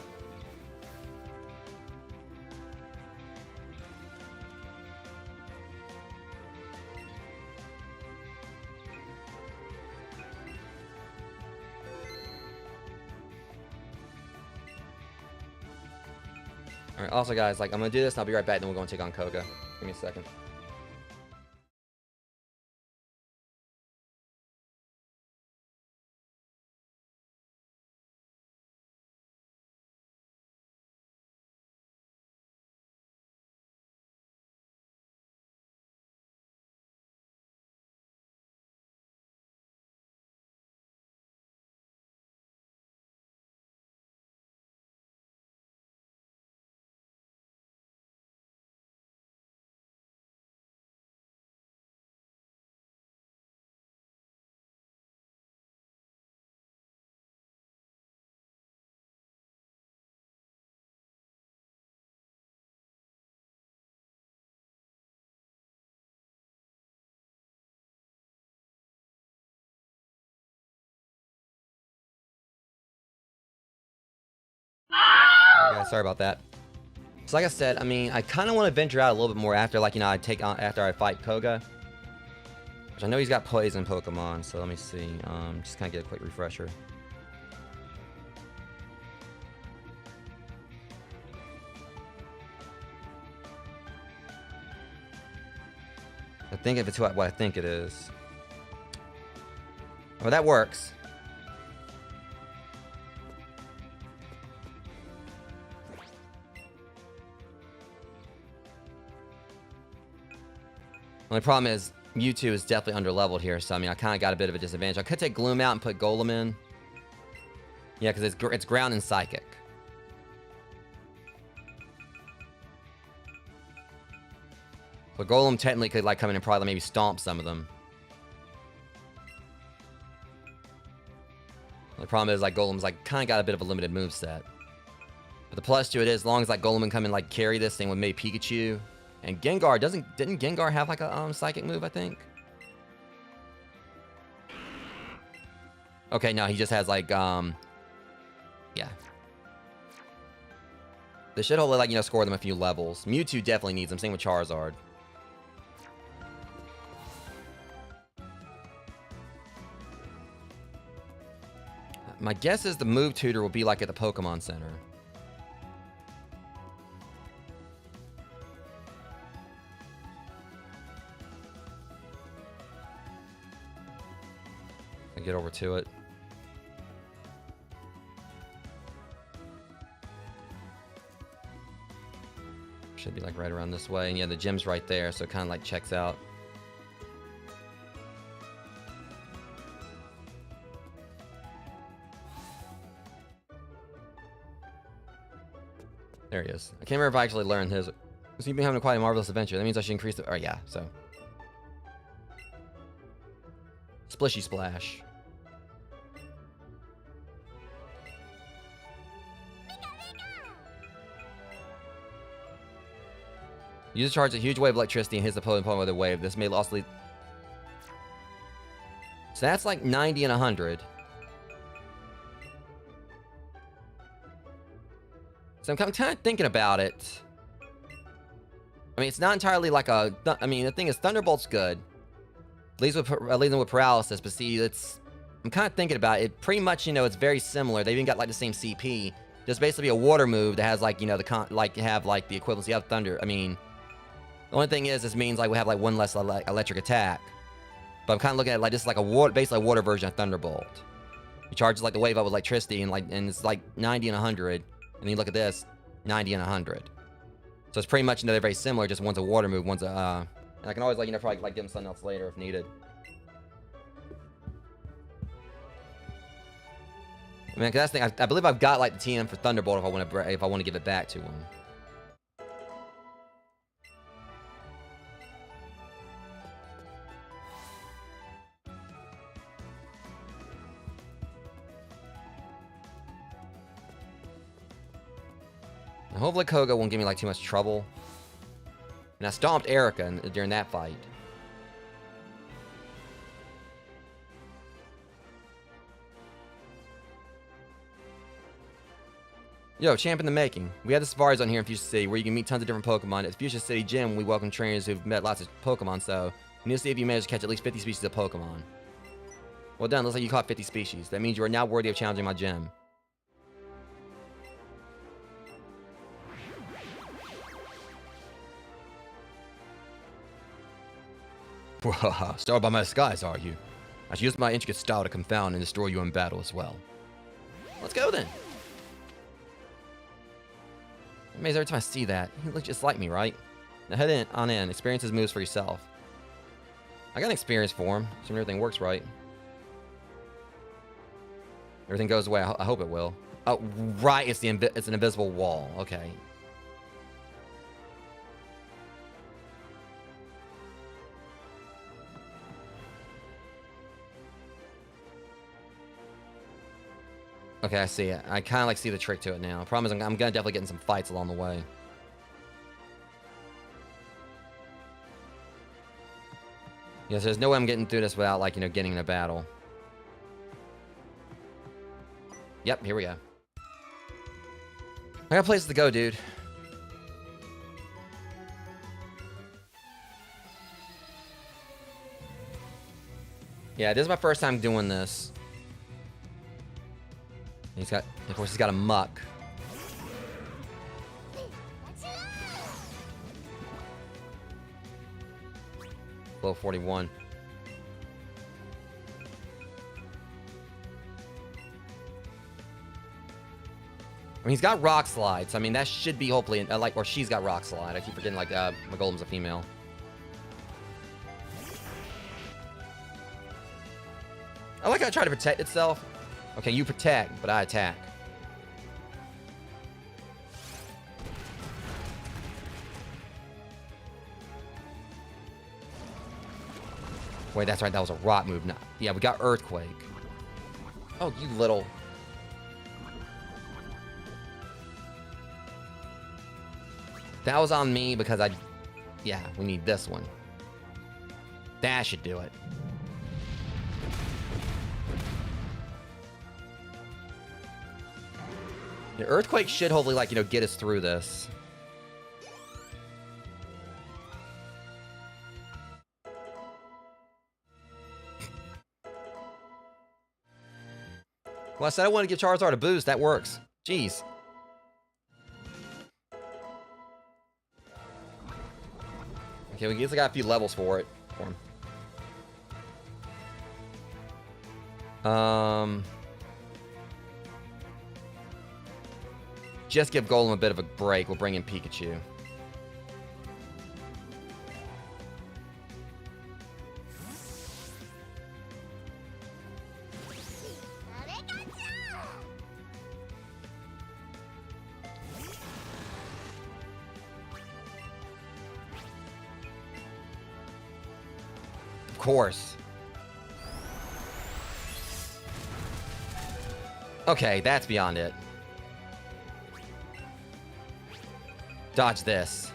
All right. Also, guys, like I'm gonna do this, and I'll be right back. Then we'll go and take on Koga. Give me a second. Okay, sorry about that. So like I said, I kind of want to venture out a little bit more after, like, after I fight Koga. Which I know he's got poison Pokemon, so let me see. Just kind of get a quick refresher. I think if it's what I think it is. Oh, that works. Only problem is Mewtwo is definitely underleveled here, so I mean I kind of got a bit of a disadvantage. I could take Gloom out and put Golem in. Yeah, because it's ground and psychic. But Golem technically could like come in and probably maybe stomp some of them. The problem is like Golem's like kind of got a bit of a limited move set. But the plus to it is, as long as like Golem can come and like carry this thing with maybe Pikachu and Gengar didn't Gengar have like a psychic move, I think? Okay, no, he just has like yeah. This should hopefully like, you know, score them a few levels. Mewtwo definitely needs them, same with Charizard. My guess is the move tutor will be like at the Pokemon Center. I get over to it. Should be like right around this way. And yeah, the gym's right there, so it kind of like checks out. There he is. I can't remember if I actually learned his. So you've been having quite a marvelous adventure. That means I should increase the. Oh yeah, so. Splishy Splash. User charges a huge wave of electricity and hits the opponent with a wave. This may also lead. So that's like 90 and 100. So I'm kind of thinking about it. I mean, it's not entirely like a. I mean, the thing is, Thunderbolt's good. Leaves them with paralysis, but see, it's. I'm kind of thinking about it. Pretty much, you know, it's very similar. They even got like the same CP. Just basically a water move that has like, you know, have like the equivalency of Thunder. I mean, the only thing is, this means like we have like one less electric attack. But I'm kind of looking at it like this is like a water, basically a water version of Thunderbolt. It charges like the wave up with electricity and it's like 90 and 100. And then you look at this, 90 and 100. So it's pretty much, you know, they're very similar, just one's a water move, one's a, and I can always, like, you know, probably, like, give them something else later if needed. I mean, 'cause that's the thing, I believe I've got, like, the TM for Thunderbolt if I want to give it back to him. And hopefully Koga won't give me like too much trouble. And I stomped Erica during that fight. Yo, champ in the making. We have the Safari Zone here in Fuchsia City where you can meet tons of different Pokemon. At Fuchsia City Gym, we welcome trainers who've met lots of Pokemon, so we need to see if you manage to catch at least 50 species of Pokemon. Well done, looks like you caught 50 species. That means you are now worthy of challenging my gym. Startled by my skies, are you? I should use my intricate style to confound and destroy you in battle as well. Let's go then. Amazing, every time I see that, he looks just like me, right? Now head on in, experience his moves for yourself. I got an experience for him, so everything works right. Everything goes away, I hope it will. Oh, right, it's an invisible wall, okay. Okay, I see it. I kind of like see the trick to it now. Problem is, I'm gonna definitely get in some fights along the way. Yes, there's no way I'm getting through this without, like, you know, getting in a battle. Yep, here we go. I got places to go, dude. Yeah, this is my first time doing this. He's got, of course, he's got a muck. level 41. I mean, he's got Rock Slide, so I mean, that should be hopefully, like, or she's got Rock Slide. I keep forgetting, like, my Golem's a female. I like how it tried to protect itself. Okay, you protect, but I attack. Wait, that's right, that was a rock move. Nah, yeah, we got Earthquake. Oh, you little... That was on me because I... Yeah, we need this one. That should do it. The Earthquake should hopefully, like, you know, get us through this. Well, I said I want to give Charizard a boost. That works. Jeez. Okay, we guess I got a few levels for it. Just give Golem a bit of a break. We'll bring in Pikachu. Of course. Okay, that's beyond it. Dodge this.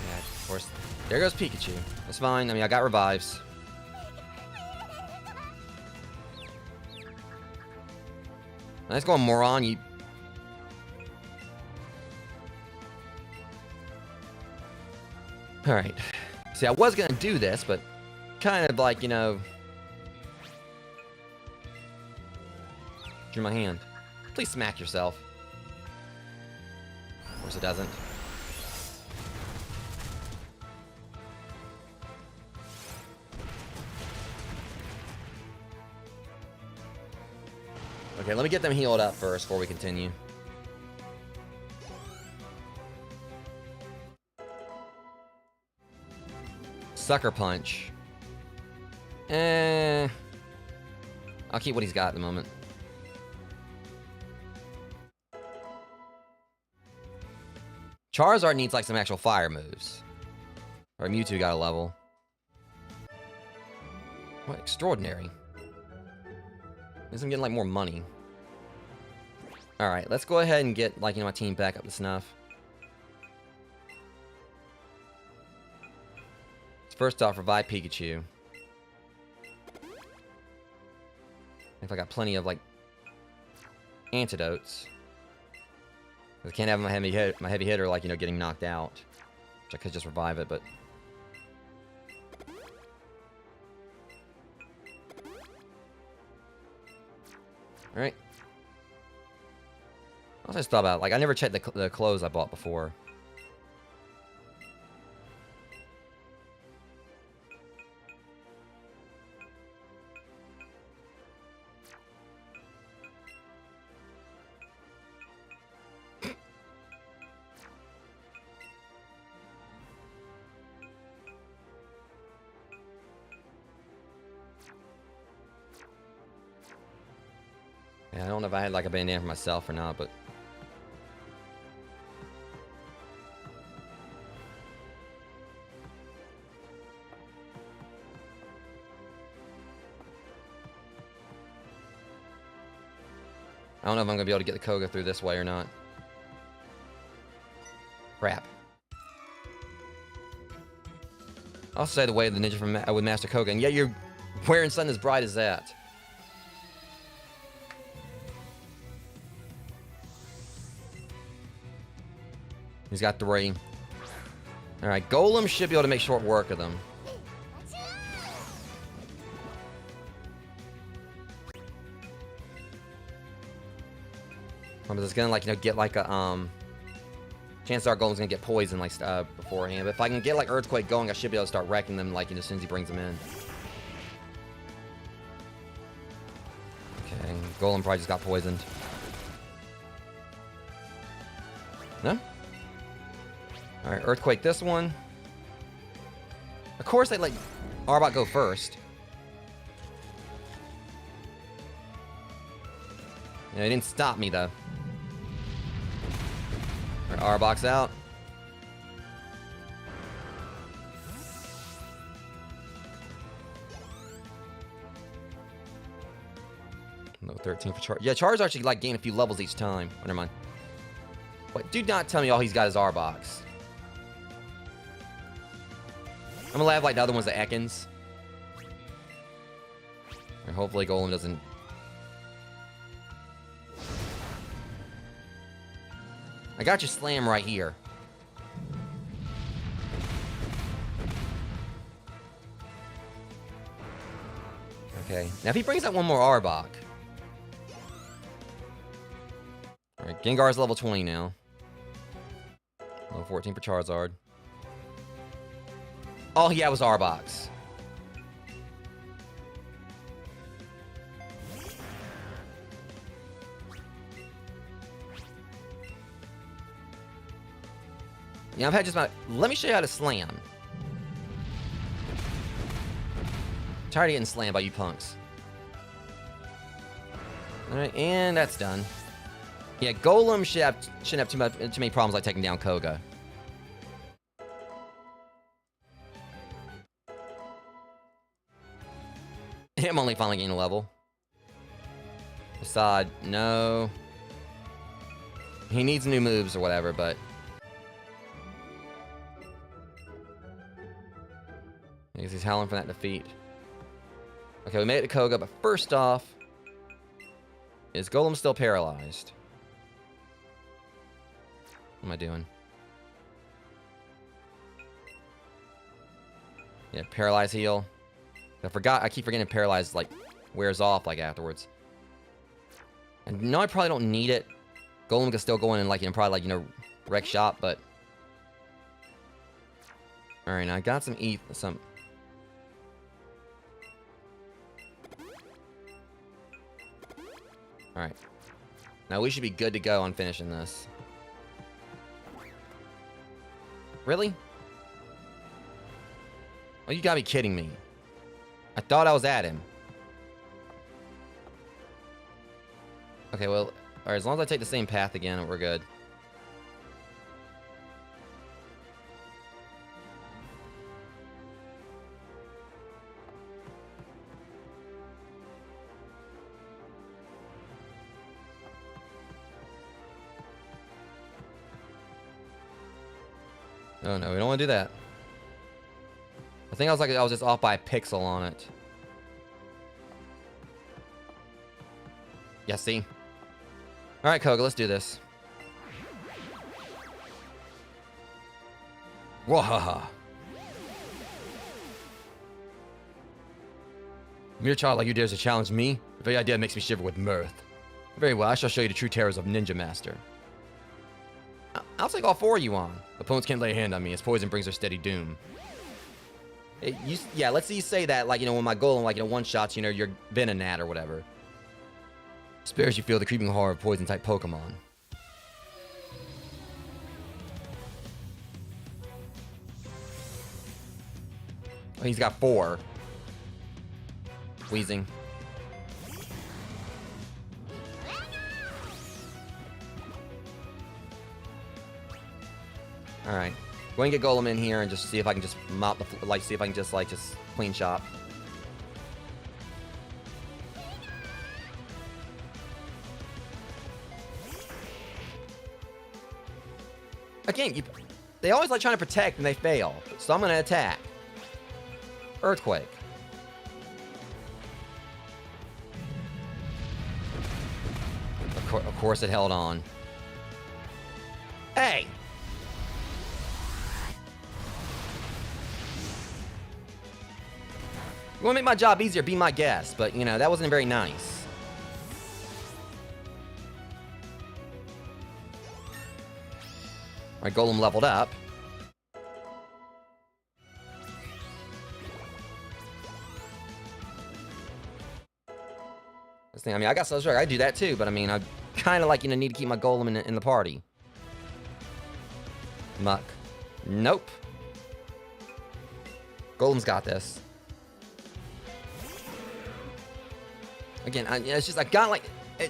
Yeah, of course. There goes Pikachu. That's fine. I mean, I got revives. Nice going, moron. You... Alright. See, I was gonna do this, but kind of like, you know... Drew my hand. Please smack yourself. Of course it doesn't. Okay, let me get them healed up first before we continue. Sucker Punch. I'll keep what he's got at the moment. Charizard needs like some actual fire moves. Or Mewtwo got a level. What extraordinary. At least I'm getting like more money. Alright, let's go ahead and get like, you know, my team back up to snuff. First off, revive Pikachu. If I got plenty of like antidotes. I can't have my heavy hitter like, you know, getting knocked out. Which I could just revive it, but alright. I just thought about it. Like, I never checked the clothes I bought before. Yeah, I don't know if I had like a bandana for myself or not, but I don't know if I'm gonna be able to get the Koga through this way or not. Crap. I'll say the way of the ninja from with Master Koga, and yet you're wearing something as bright as that. He's got 3. Alright, Golem should be able to make short work of them. It's gonna like get like a Chances are Golem's gonna get poisoned like beforehand. But if I can get like Earthquake going, I should be able to start wrecking them like as soon as he brings them in. Okay, Golem probably just got poisoned. No? Alright, Earthquake this one. Of course they let Arbok go first. Yeah, it didn't stop me though. Alright, Arbok's out. No 13 for Charge. Yeah, Charge actually like gain a few levels each time. Oh, never mind. Wait, do not tell me all he's got is Arboks. I'm gonna have like the other ones, the Ekans. And hopefully Golem doesn't. I got your Slam right here. Okay, now if he brings out one more Arbok. Alright, Gengar's level 20 now. Level 14 for Charizard. All he had was Arboks. Yeah, I've had just about... Let me show you how to slam. Tired of getting slammed by you punks. Alright, and that's done. Yeah, Golem shouldn't have too many problems like taking down Koga. I'm only finally gaining a level. Assad, no. He needs new moves or whatever, but... I guess he's howling for that defeat. Okay, we made it to Koga, but first off... Is Golem still paralyzed? What am I doing? Yeah, paralyze heal. I keep forgetting paralyzed, like, wears off, like, afterwards. And no, I probably don't need it. Golem can still go in and, like, probably, like, wreck shop, but... Alright, now I got some Alright. Now we should be good to go on finishing this. Really? Oh, you gotta be kidding me. I thought I was at him. Okay, well, alright, as long as I take the same path again, we're good. Oh no, we don't want to do that. I think I was just off by a pixel on it. Yeah, see? Alright, Koga, let's do this. Wahaha. A mere child like you dares to challenge me? The very idea makes me shiver with mirth. Very well, I shall show you the true terrors of Ninja Master. I'll take all four of you on. Opponents can't lay a hand on me, as poison brings their steady doom. Yeah, let's see you say that, like, when my Golem, like, one-shots, you're Venonat or whatever. Spares you feel the creeping horror of poison-type Pokemon. Oh, he's got 4. Wheezing. Alright. Go and get Golem in here and just see if I can just mop the... Like, see if I can just clean shop. Again, they always like trying to protect and they fail. So I'm going to attack. Earthquake. Of course it held on. Hey! You want to make my job easier, be my guest. But, that wasn't very nice. Alright, Golem leveled up. This thing, I mean, I got so sure I do that too, but I mean, I kind of like, need to keep my Golem in the party. Muck. Nope. Golem's got this. Again, it's just, I got like,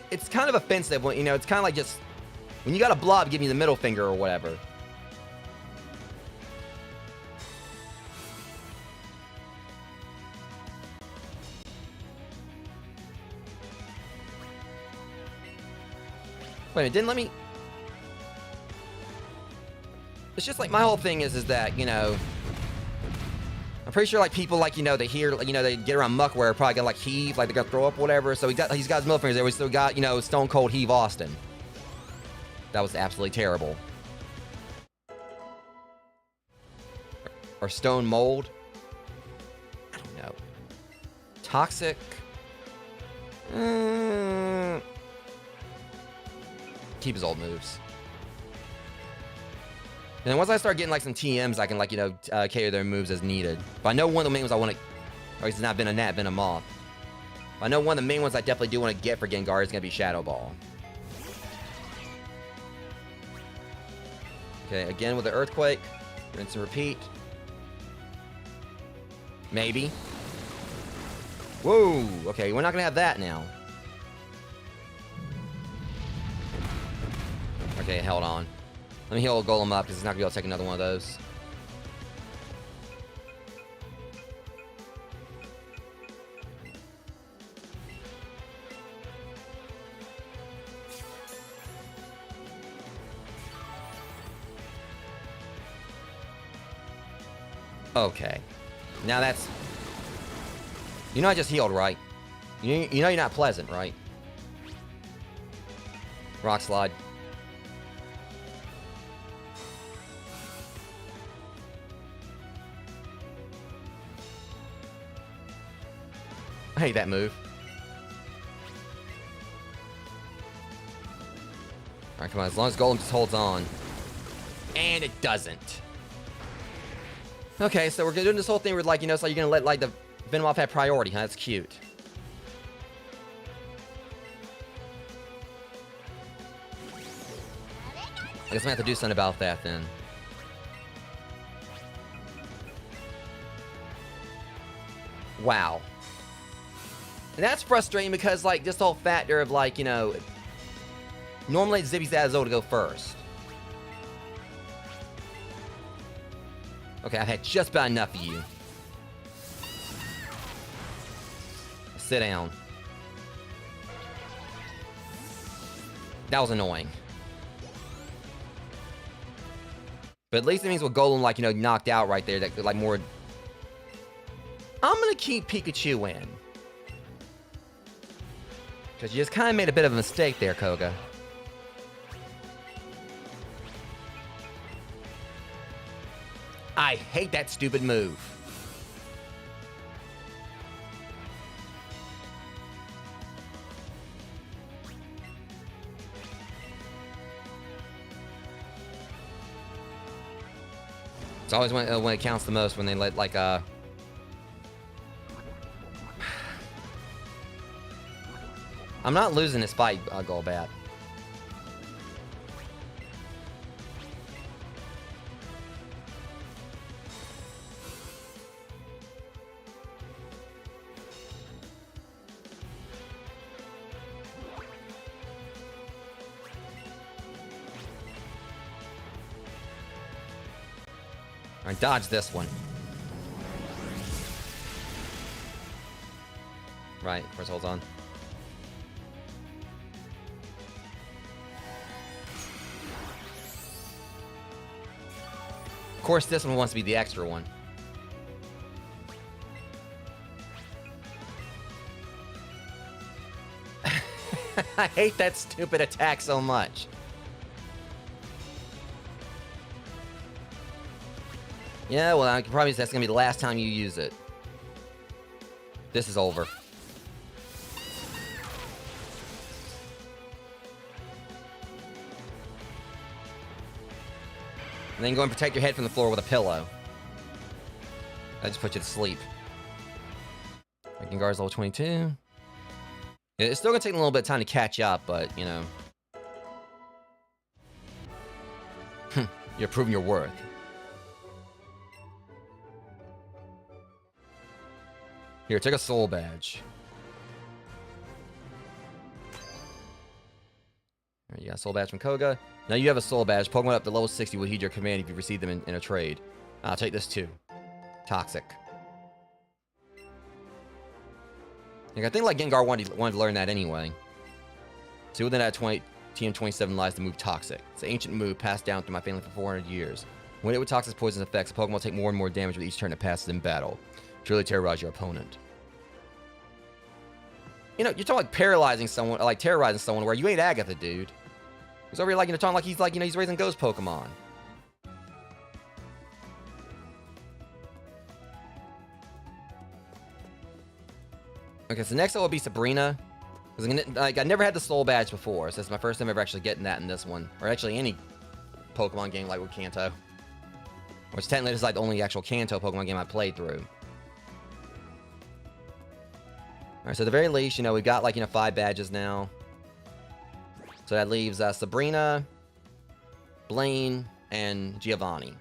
it's kind of offensive when, it's kind of like just, when you got a blob, give me the middle finger or whatever. Wait, it didn't let me... It's just like, my whole thing is that, I'm pretty sure, like, people, like, they hear, like, they get around Muck where probably gonna, like, heave, like, they're gonna throw up, whatever. So he's got his middle fingers there. We still got, Stone Cold Heave Austin. That was absolutely terrible. Or Stone Mold. I don't know. Toxic. Keep his old moves. And then once I start getting like some TMs, I can like, KO their moves as needed. But I know one of the main ones I want to... Or it's not been a gnat, been a moth. But I know one of the main ones I definitely do want to get for Gengar is going to be Shadow Ball. Okay, again with the Earthquake. Rinse and repeat. Maybe. Whoa! Okay, we're not going to have that now. Okay, held on. Let me heal Golem up, because he's not going to be able to take another one of those. Okay. Now that's... I just healed, right? You know you're not pleasant, right? Rock Slide. I hate that move. Alright, come on. As long as Golem just holds on. And it doesn't. Okay, so we're doing this whole thing where, like, so you're gonna let, like, the Venomoth have priority, huh? That's cute. I guess I have to do something about that, then. Wow. And that's frustrating because, like, this whole factor of, like, normally it's Zibby's Dazzle to go first. Okay, I've had just about enough of you. Sit down. That was annoying. But at least it means with Golem, like, knocked out right there, that, like, more... I'm gonna keep Pikachu in. Because you just kind of made a bit of a mistake there, Koga. I hate that stupid move. It's always when it counts the most, when they let, like, I'm not losing this fight, Golbat. Alright, dodge this one. Right, of course, holds on. Of course, this one wants to be the extra one. I hate that stupid attack so much. Yeah, well, I can promise that's gonna be the last time you use it. This is over. And then go and protect your head from the floor with a pillow. That just puts you to sleep. Gengar's level 22. It's still gonna take a little bit of time to catch up, but, you know. You're proving your worth. Here, take a soul badge. Alright, you got a soul badge from Koga. Now you have a soul badge. Pokemon up to level 60 will heed your command if you receive them in a trade. I'll take this too. Toxic. Like, I think like Gengar wanted to learn that anyway. See, within that TM27 lies the move Toxic. It's an ancient move passed down through my family for 400 years. When it with Toxic's poison effects, a Pokemon will take more and more damage with each turn it passes in battle. Truly terrorize your opponent. You know, you're talking like paralyzing someone, like terrorizing someone where you ain't Agatha, dude. He's over here like, you know, talking like he's like, you know, he's raising ghost Pokemon. Okay, so next up will be Sabrina. Because like, I never had the Soul Badge before, so it's my first time ever actually getting that in this one. Or actually any Pokemon game like with Kanto. Which technically is like the only actual Kanto Pokemon game I played through. Alright, so at the very least, you know, we've got like, you know, 5 badges now. So that leaves Sabrina, Blaine, and Giovanni.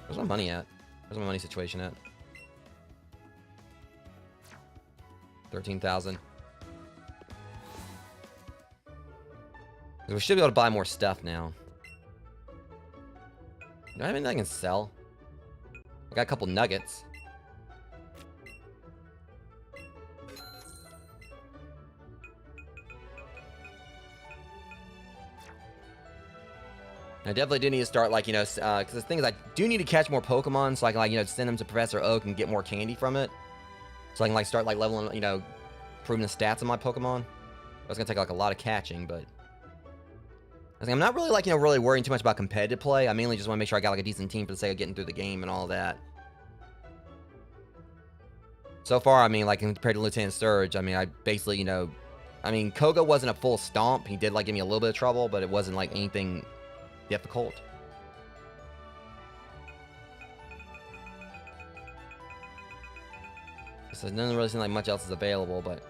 Where's my money at? Where's my money situation at? 13,000. We should be able to buy more stuff now. Do I have anything I can sell? I got a couple nuggets. I definitely do need to start, like, you know, because the thing is, I do need to catch more Pokemon so I can, like, you know, send them to Professor Oak and get more candy from it. So I can, like, start, like, leveling, you know, improving the stats of my Pokemon. That's gonna take, like, a lot of catching, but I think I'm not really, like, you know, really worrying too much about competitive play. I mainly just want to make sure I got, like, a decent team for the sake of getting through the game and all that. So far, I mean, like, compared to Lieutenant Surge, I mean, I basically, you know, I mean, Koga wasn't a full stomp. He did, like, give me a little bit of trouble, but it wasn't, like, anything difficult. So it doesn't really seem like much else is available, but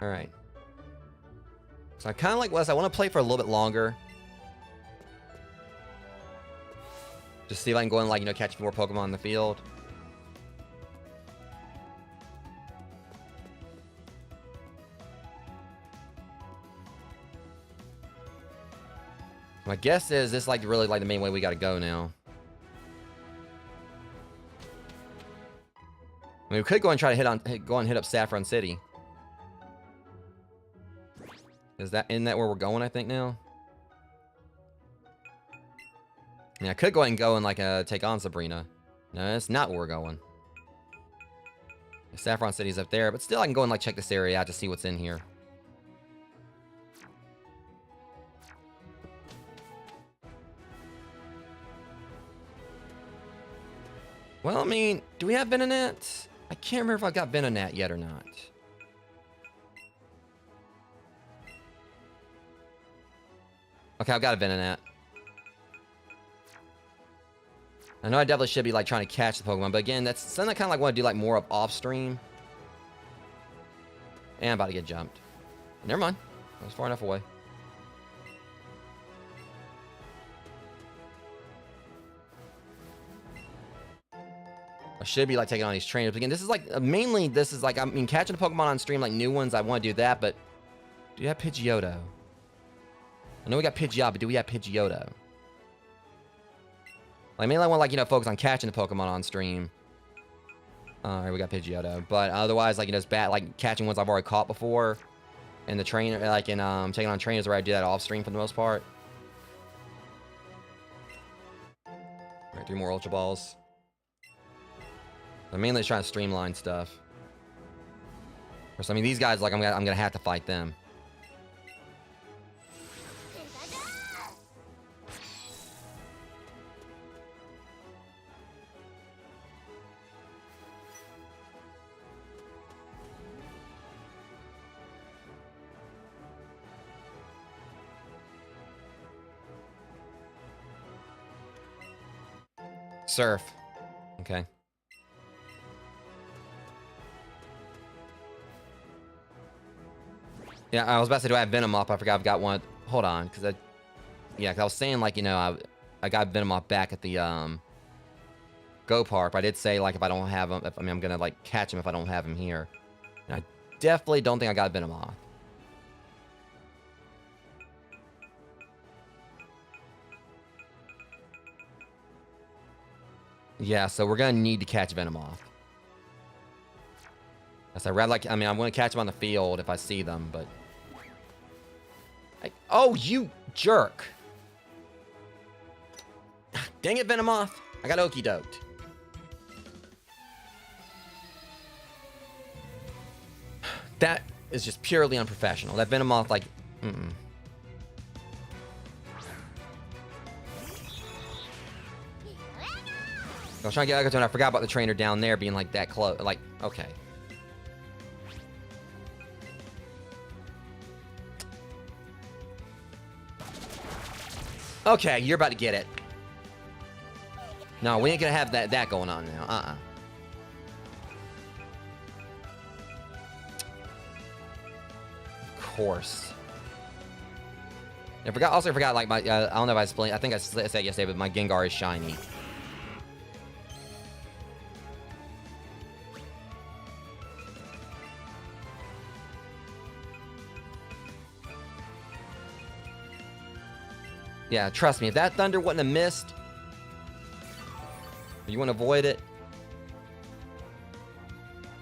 all right. So I kind of like Wes. I want to play for a little bit longer. Just see if I can go and, like, you know, catch more Pokemon in the field. My guess is this, like, really, like, the main way we gotta go now. I mean, we could go and try to go and hit up Saffron City. Isn't that where we're going, I think, now? Yeah, I could go ahead and go and, like, take on Sabrina. No, that's not where we're going. Saffron City's up there, but still I can go and, like, check this area out to see what's in here. Well, I mean, do we have Venonat? I can't remember if I got Venonat yet or not. Okay, I've got a Venonat. I know I definitely should be, like, trying to catch the Pokemon, but again, that's something I kind of, like, want to do, like, more of off-stream. And I'm about to get jumped. Never mind. I was far enough away. I should be, like, taking on these trainers. But again, this is, like, mainly, this is, like, I mean, catching a Pokemon on stream, like, new ones, I want to do that, but do you have Pidgeotto? I know we got Pidgeot, but do we have Pidgeotto? Like, mainly I want, like, you know, focus on catching the Pokemon on stream. Alright, we got Pidgeotto. But otherwise, like, you know, it's bad, like, catching ones I've already caught before. And the trainer, like, in, taking on trainers where I do that off stream for the most part. Alright, 3 more Ultra Balls. I'm mainly trying to streamline stuff. So, I mean, these guys, like, I'm gonna have to fight them. Surf. Okay. Yeah, I was about to say, do I have Venomoth? I forgot I've got one. Hold on, because yeah, because I was saying, like, you know, I got Venomoth back at the Go Park. But I did say, like, if I don't have him, I mean, I'm gonna like catch him if I don't have him here. And I definitely don't think I got Venomoth. Yeah, so we're gonna need to catch Venomoth. I'd rather like, I mean, I'm gonna catch them on the field if I see them, but. Oh, you jerk! Dang it, Venomoth! I got okey doked. That is just purely unprofessional. That Venomoth, like, I was trying to get Agaton, and I forgot about the trainer down there being like that close. Like, okay. Okay, you're about to get it. No, we ain't gonna have that going on now. Of course. I also forgot, like, my, I don't know if I explained, I think I said yesterday, but my Gengar is shiny. Yeah, trust me, if that thunder wouldn't have missed, you want to avoid it.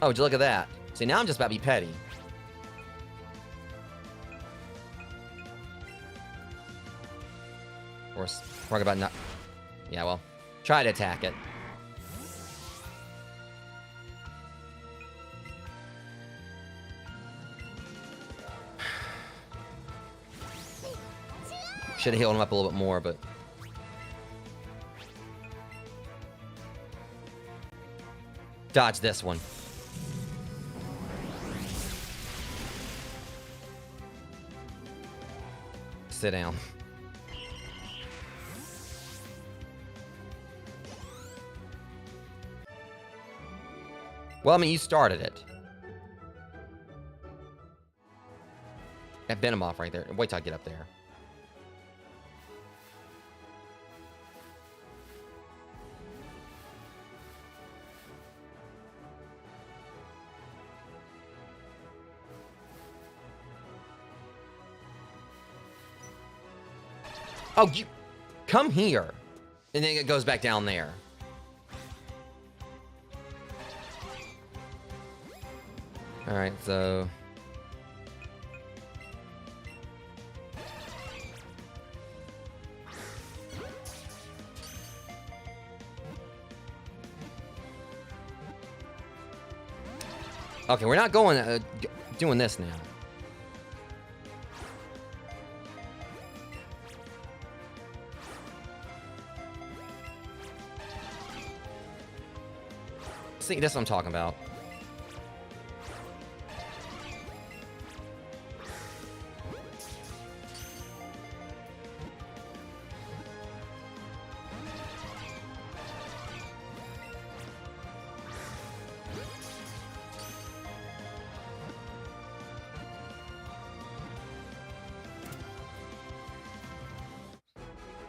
Oh, would you look at that? See, now I'm just about to be petty. Or talk about not. Yeah, well, try to attack it. Should have healed him up a little bit more, but. Dodge this one. Sit down. Well, I mean, you started it. That Venomoth right there. Wait till I get up there. Oh, you come here. And then it goes back down there. Alright, so. Okay, we're not going doing this now. See, that's what I'm talking about.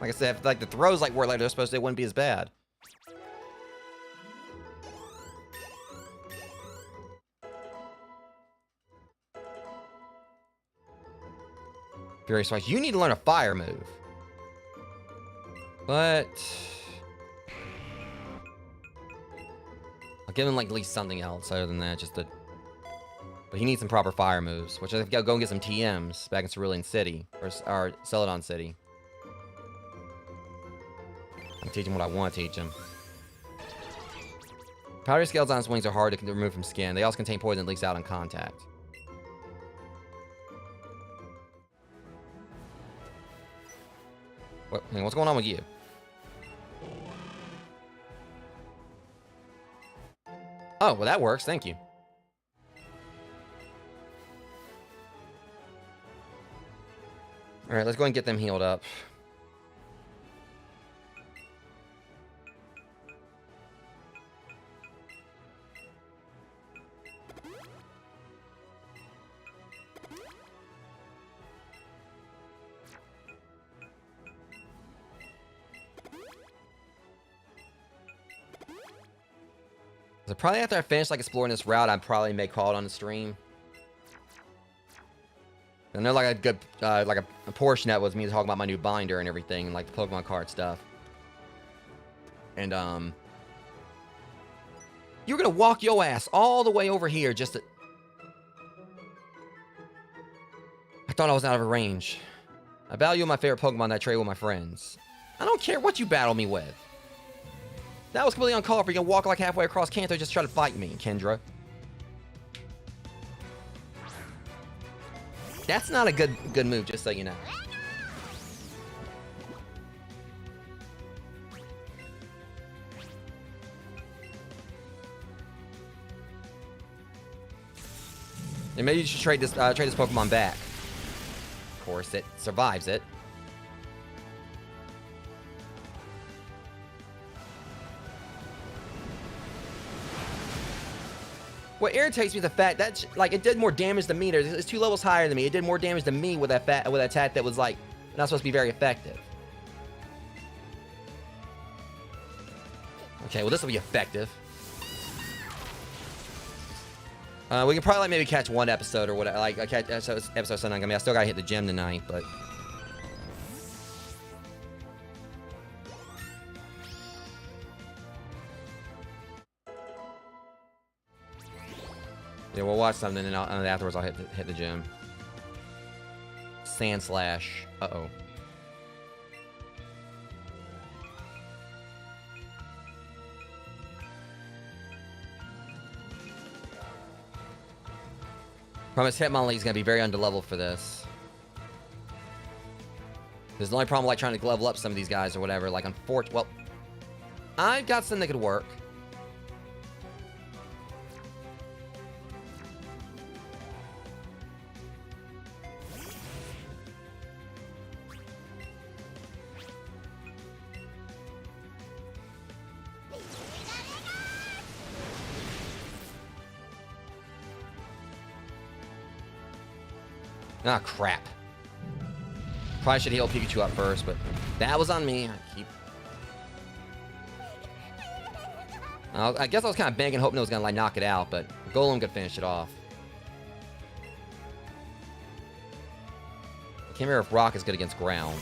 Like I said, if like the throws like were like they're supposed to, it wouldn't be as bad. Very smart. You need to learn a fire move. But I'll give him like at least something else other than that. Just a. But he needs some proper fire moves, which I've got to go and get some TMs back in Cerulean City or Celadon City. I'm teaching what I want to teach him. Powdery scales on its wings are hard to remove from skin. They also contain poison that leaks out on contact. What's going on with you? Oh, well that works. Thank you. Alright, let's go ahead and get them healed up. So probably after I finish like exploring this route, I probably may call it on the stream. I know like a good, like a portion that was me talking about my new binder and everything, and like the Pokemon card stuff. And you're gonna walk your ass all the way over here just to... I thought I was out of range. I battle you with my favorite Pokemon that I trade with my friends. I don't care what you battle me with. That was completely uncalled for. You can walk like halfway across Kanto just to try to fight me, Kendra. That's not a good move, just so you know. And maybe you should trade this Pokemon back. Of course, it survives it. What irritates me is the fact that, like, it did more damage than me. It's 2 levels higher than me. It did more damage than me with that attack that was, like, not supposed to be very effective. Okay, well, this will be effective. We can probably, like, maybe catch one episode or whatever. Like, catch episode 7. I mean, I still gotta hit the gym tonight, but... yeah, we'll watch something, and afterwards I'll hit the gym. Sand Slash. Uh-oh. Promise Hitmonlee is going to be very underleveled for this. There's the only problem, like, trying to level up some of these guys or whatever. Like, unfortunately... well, I've got something that could work. Ah, crap. Probably should heal Pikachu up first, but that was on me. I guess I was kind of banking, hoping it was going to, like, knock it out, but Golem could finish it off. I can't remember if Rock is good against ground.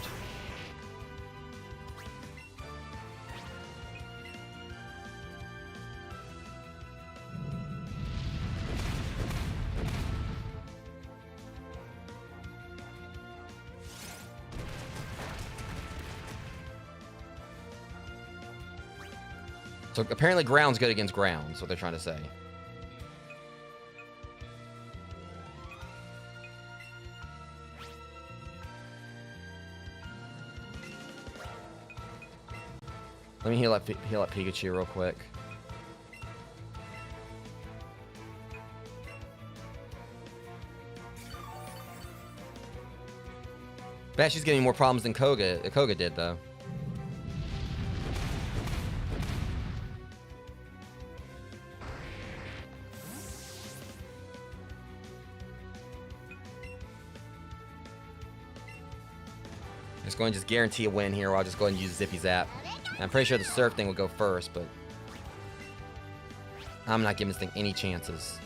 So apparently ground's good against ground, is what they're trying to say. Let me heal up Pikachu real quick. Bet she's getting more problems than Koga did, though. Just going to just guarantee a win here, or I'll just go ahead and use Zippy Zap. I'm pretty sure the Surf thing will go first, but I'm not giving this thing any chances.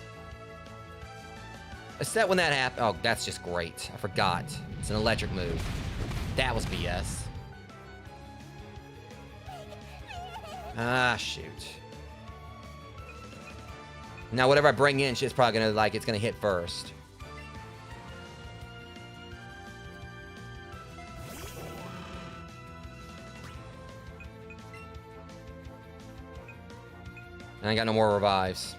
Except when that happened. Oh, that's just great. I forgot. It's an electric move. That was BS. Ah, shoot. Now, whatever I bring in, shit's probably gonna, like, it's gonna hit first. And I got no more revives.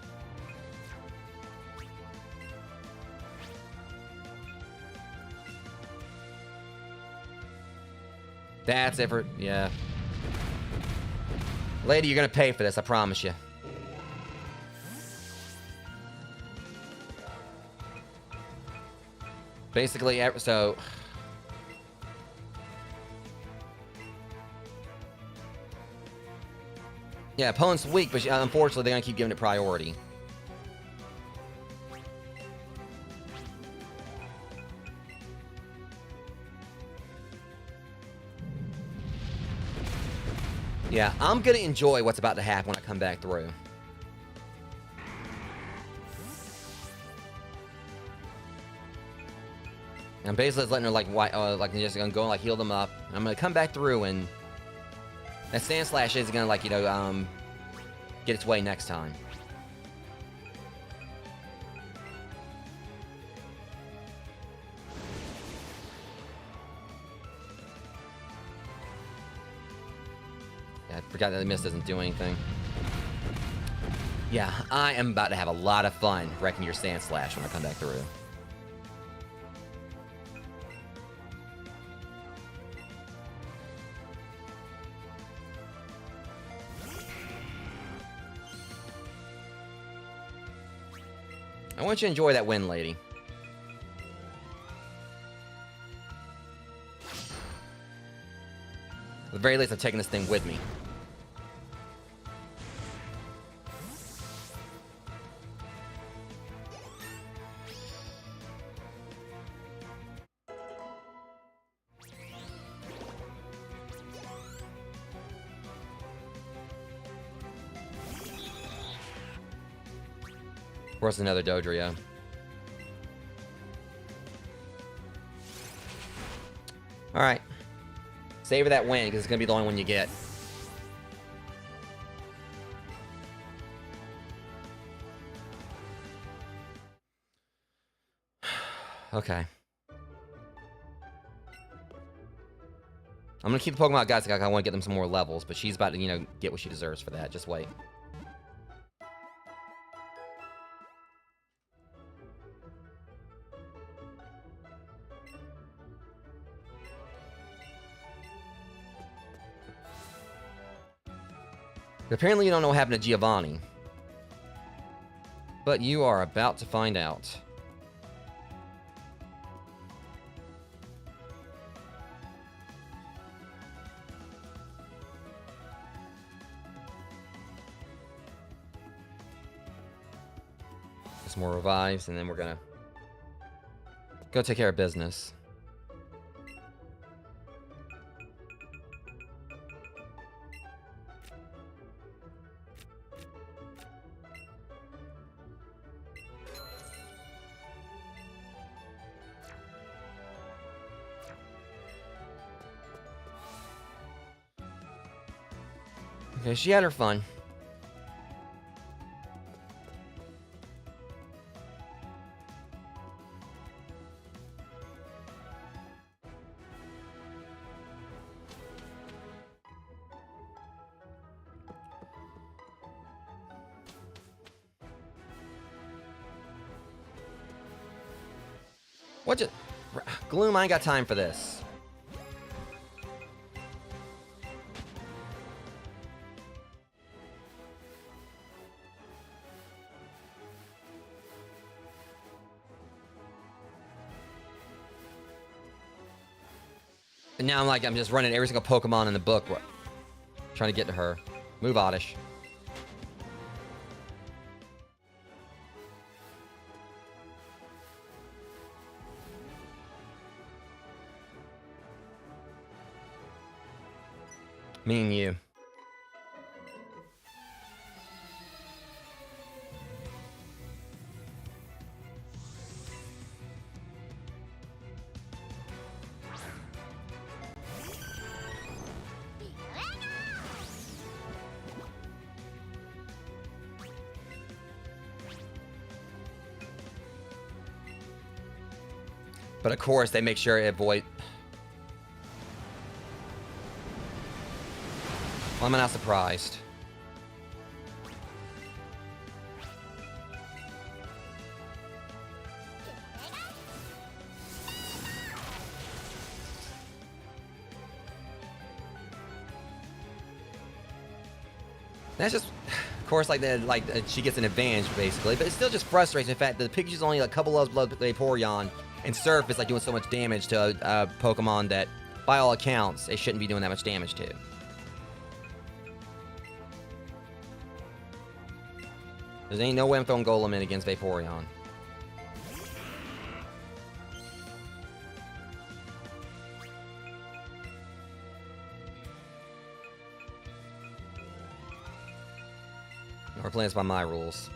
That's it for... yeah. Lady, you're gonna pay for this, I promise you. Basically, so... yeah, opponent's weak, but unfortunately, they're gonna keep giving it priority. Yeah, I'm gonna enjoy what's about to happen when I come back through. I'm basically just letting her like just gonna go and like heal them up. I'm gonna come back through and that Sand Slash is gonna like get its way next time. Yeah, I forgot that the mist doesn't do anything. Yeah, I am about to have a lot of fun wrecking your Sand Slash when I come back through. I want you to enjoy that win, lady. At the very least, I'm taking this thing with me. Of course, another Dodrio. Alright. Savor that win, because it's going to be the only one you get. Okay. I'm going to keep the Pokemon guys. I want to get them some more levels, but she's about to, get what she deserves for that. Just wait. Apparently you don't know what happened to Giovanni. But you are about to find out. Just more revives, and then we're gonna go take care of business. Okay, she had her fun. What just... Gloom, I ain't got time for this. And now I'm just running every single Pokemon in the book. Trying to get to her. Move, Oddish. Me and you. But of course, they make sure to avoid... Well, I'm not surprised. That's just... Of course, she gets an advantage, basically. But it's still just frustrating, the fact that the Pikachu's only a couple levels below Vaporeon. And Surf is doing so much damage to a Pokemon that, by all accounts, it shouldn't be doing that much damage to. There ain't no way I'm throwing Golem in against Vaporeon. We're playing this by my rules.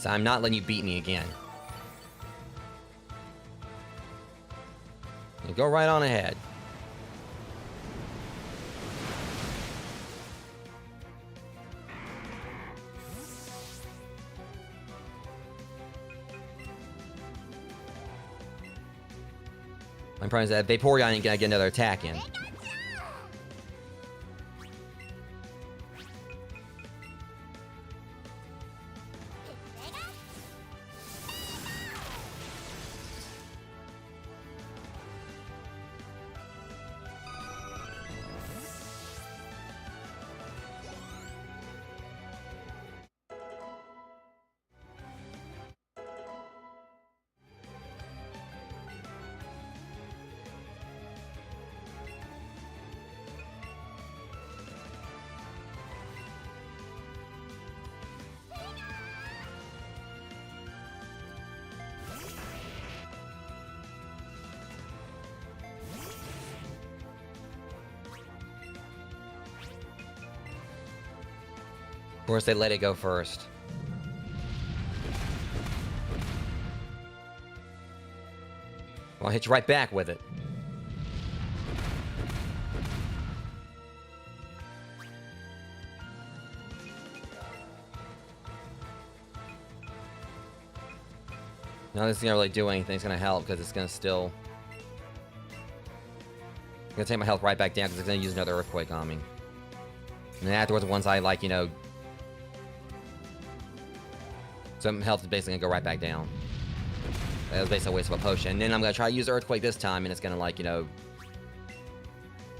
I'm not letting you beat me again. You go right on ahead. My problem is that Vaporeon ain't gonna get another attack in. Of course, they let it go first. Well, I'll hit you right back with it. Now this is gonna really do anything. It's gonna help because it's gonna still. I'm gonna take my health right back down because it's gonna use another earthquake on me. And then afterwards, once I like, you know, some health is basically gonna go right back down. That was basically a waste of a potion. And then I'm gonna try to use Earthquake this time, and it's gonna like, you know,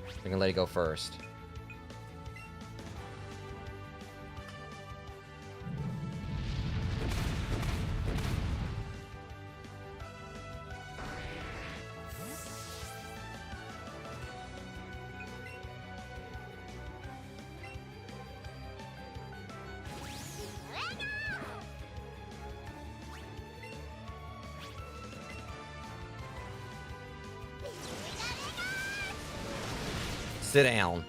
I'm gonna let it go first. Sit down.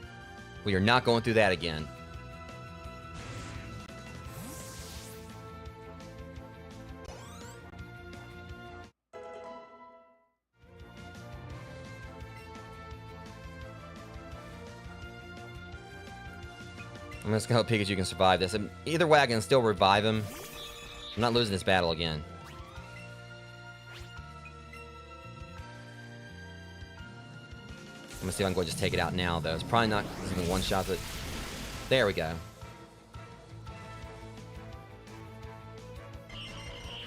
We are not going through that again. I'm just gonna hope Pikachu can survive this. And either way, I can still revive him. I'm not losing this battle again. I'm gonna see if I can go just take it out now, though. It's probably not even one shot, but there we go.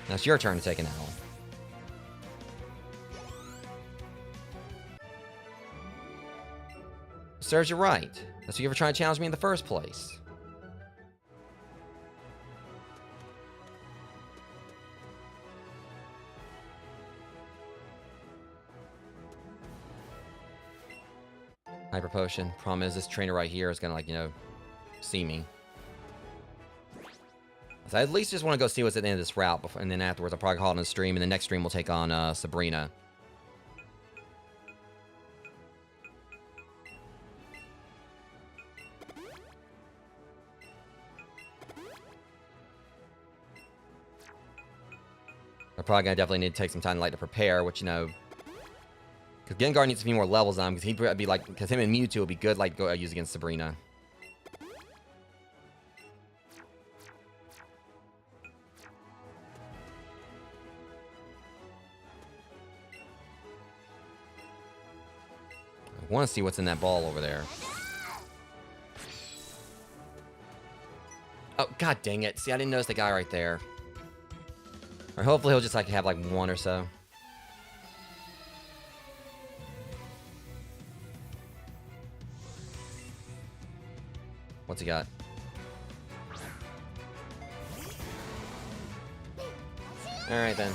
Now it's your turn to take an owl. Serves you right. That's why you ever trying to challenge me in the first place. Hyper Potion. Problem is, this trainer right here is gonna, like, you know, see me. So I at least just want to go see what's at the end of this route, before, and then afterwards I'll probably call it on a stream, and the next stream we'll take on Sabrina. I'm probably gonna definitely need to take some time, like, to prepare, which, you know, because Gengar needs a few more levels on him, because he'd be like, because him and Mewtwo would be good, like, go use against Sabrina. I want to see what's in that ball over there. Oh, god dang it. See, I didn't notice the guy right there. Or hopefully he'll just, like, have, like, one or so. What's he got? Alright, then.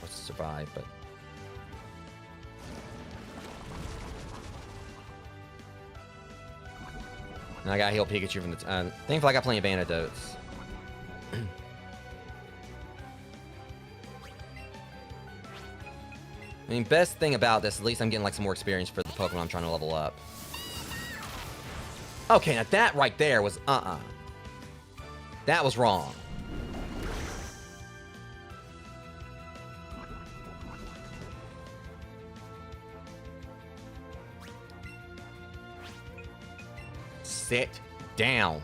Let's survive, but... And I gotta heal Pikachu from the... thankfully I got plenty of antidotes. I mean, best thing about this, at least I'm getting, like, some more experience for the Pokemon I'm trying to level up. Okay, now that right there was That was wrong. Sit down.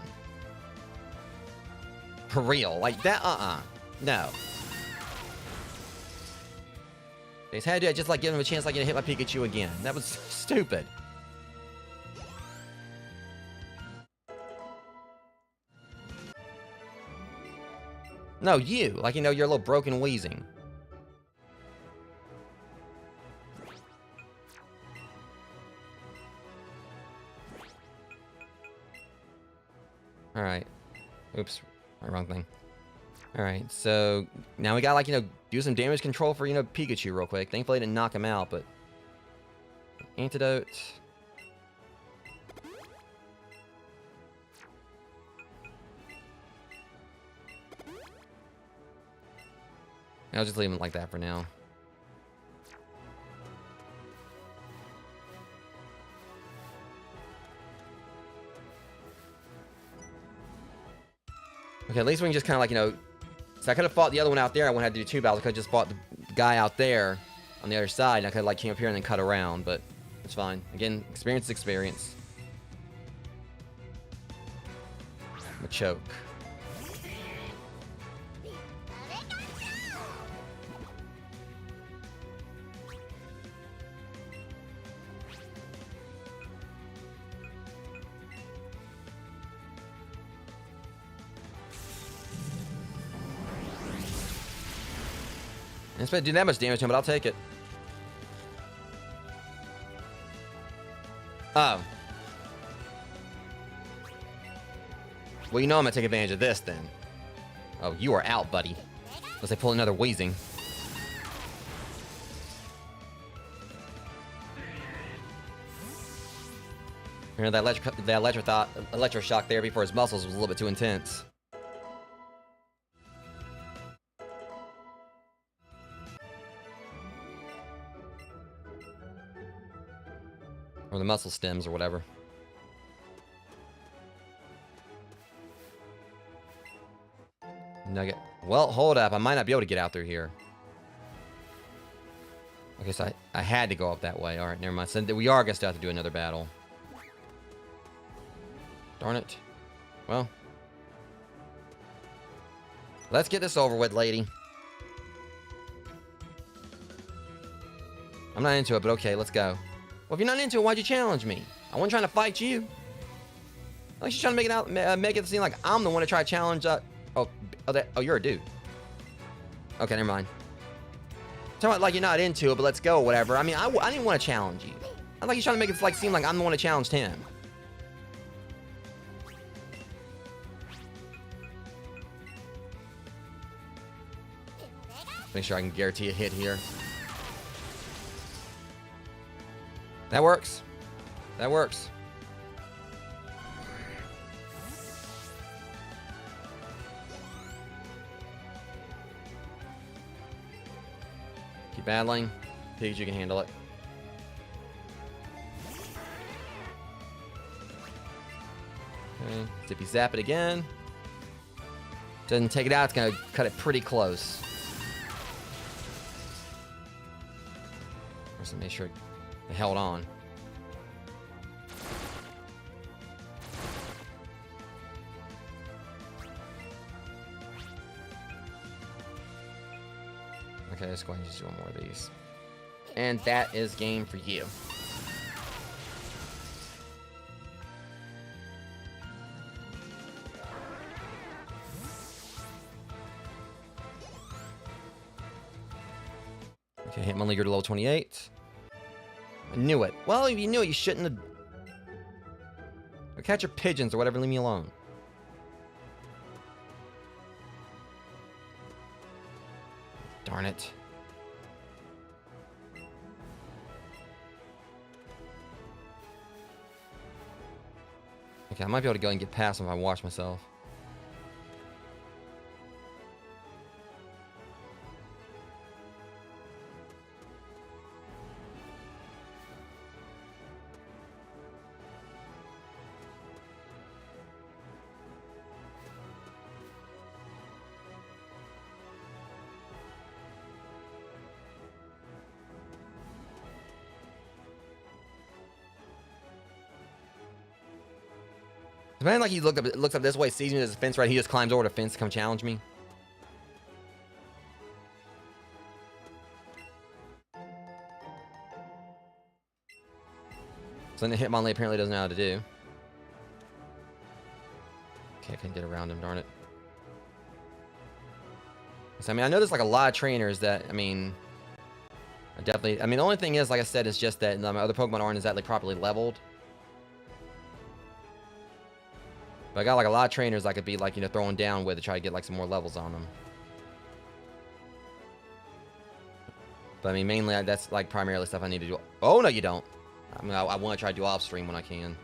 For real. Like that, No. They just had to just like give him a chance like to hit my Pikachu again. That was stupid. No, you. Like, you know, you're a little broken wheezing. Alright. Oops. Wrong thing. Alright, so now we gotta, like, you know, do some damage control for, you know, Pikachu real quick. Thankfully, I didn't knock him out, but... Antidote. I'll just leave him like that for now. Okay, at least we can just kind of like, you know... So I could have fought the other one out there. I wouldn't have to do 2 battles. I could have just fought the guy out there on the other side. And I could have, like, came up here and then cut around. But it's fine. Again, experience is experience. I'm a choke. It's not doing that much damage to him, but I'll take it. Oh. Well, you know I'm gonna take advantage of this then. Oh, you are out, buddy. Unless they pull another wheezing. You know, that electroshock there before his muscles was a little bit too intense. Or the muscle stems or whatever. Nugget. Well, hold up. I might not be able to get out through here. Okay, so I had to go up that way. Alright, never mind. So we are going to still have to do another battle. Darn it. Well. Let's get this over with, lady. I'm not into it, but okay, let's go. Well, if you're not into it, why'd you challenge me? I wasn't trying to fight you. Like she's trying to make it seem like I'm the one to try to challenge. Oh, you're a dude. Okay, never mind. Talking about like you're not into it, but let's go, or whatever. I mean, I didn't want to challenge you. I like he's trying to make it like seem like I'm the one who challenged him. Make sure I can guarantee a hit here. That works. That works. Keep battling. Pikachu can handle it. Okay. Zippy zap it again. Doesn't take it out. It's going to cut it pretty close. Just to make sure it held on. Okay, let's go ahead and just do one more of these. And that is game for you. Okay, Hitmonlee, you're to level 28. I knew it. Well, if you knew it, you shouldn't have... Or catch your pigeons or whatever, leave me alone. Darn it. Okay, I might be able to go and get past him if I watch myself. Man, like he looks up this way, sees me as a fence, right? He just climbs over the fence to come challenge me. Something that Hitmonlee apparently doesn't know how to do. Okay, I can't get around him, darn it. So, I mean, I know there's like a lot of trainers that, I mean, the only thing is, like I said, is just that my other Pokemon aren't exactly properly leveled. But I got like a lot of trainers I could be like, throwing down with to try to get like some more levels on them. But I mean, mainly that's like primarily stuff I need to do. Oh, no, you don't. I mean, I want to try to do off stream when I can.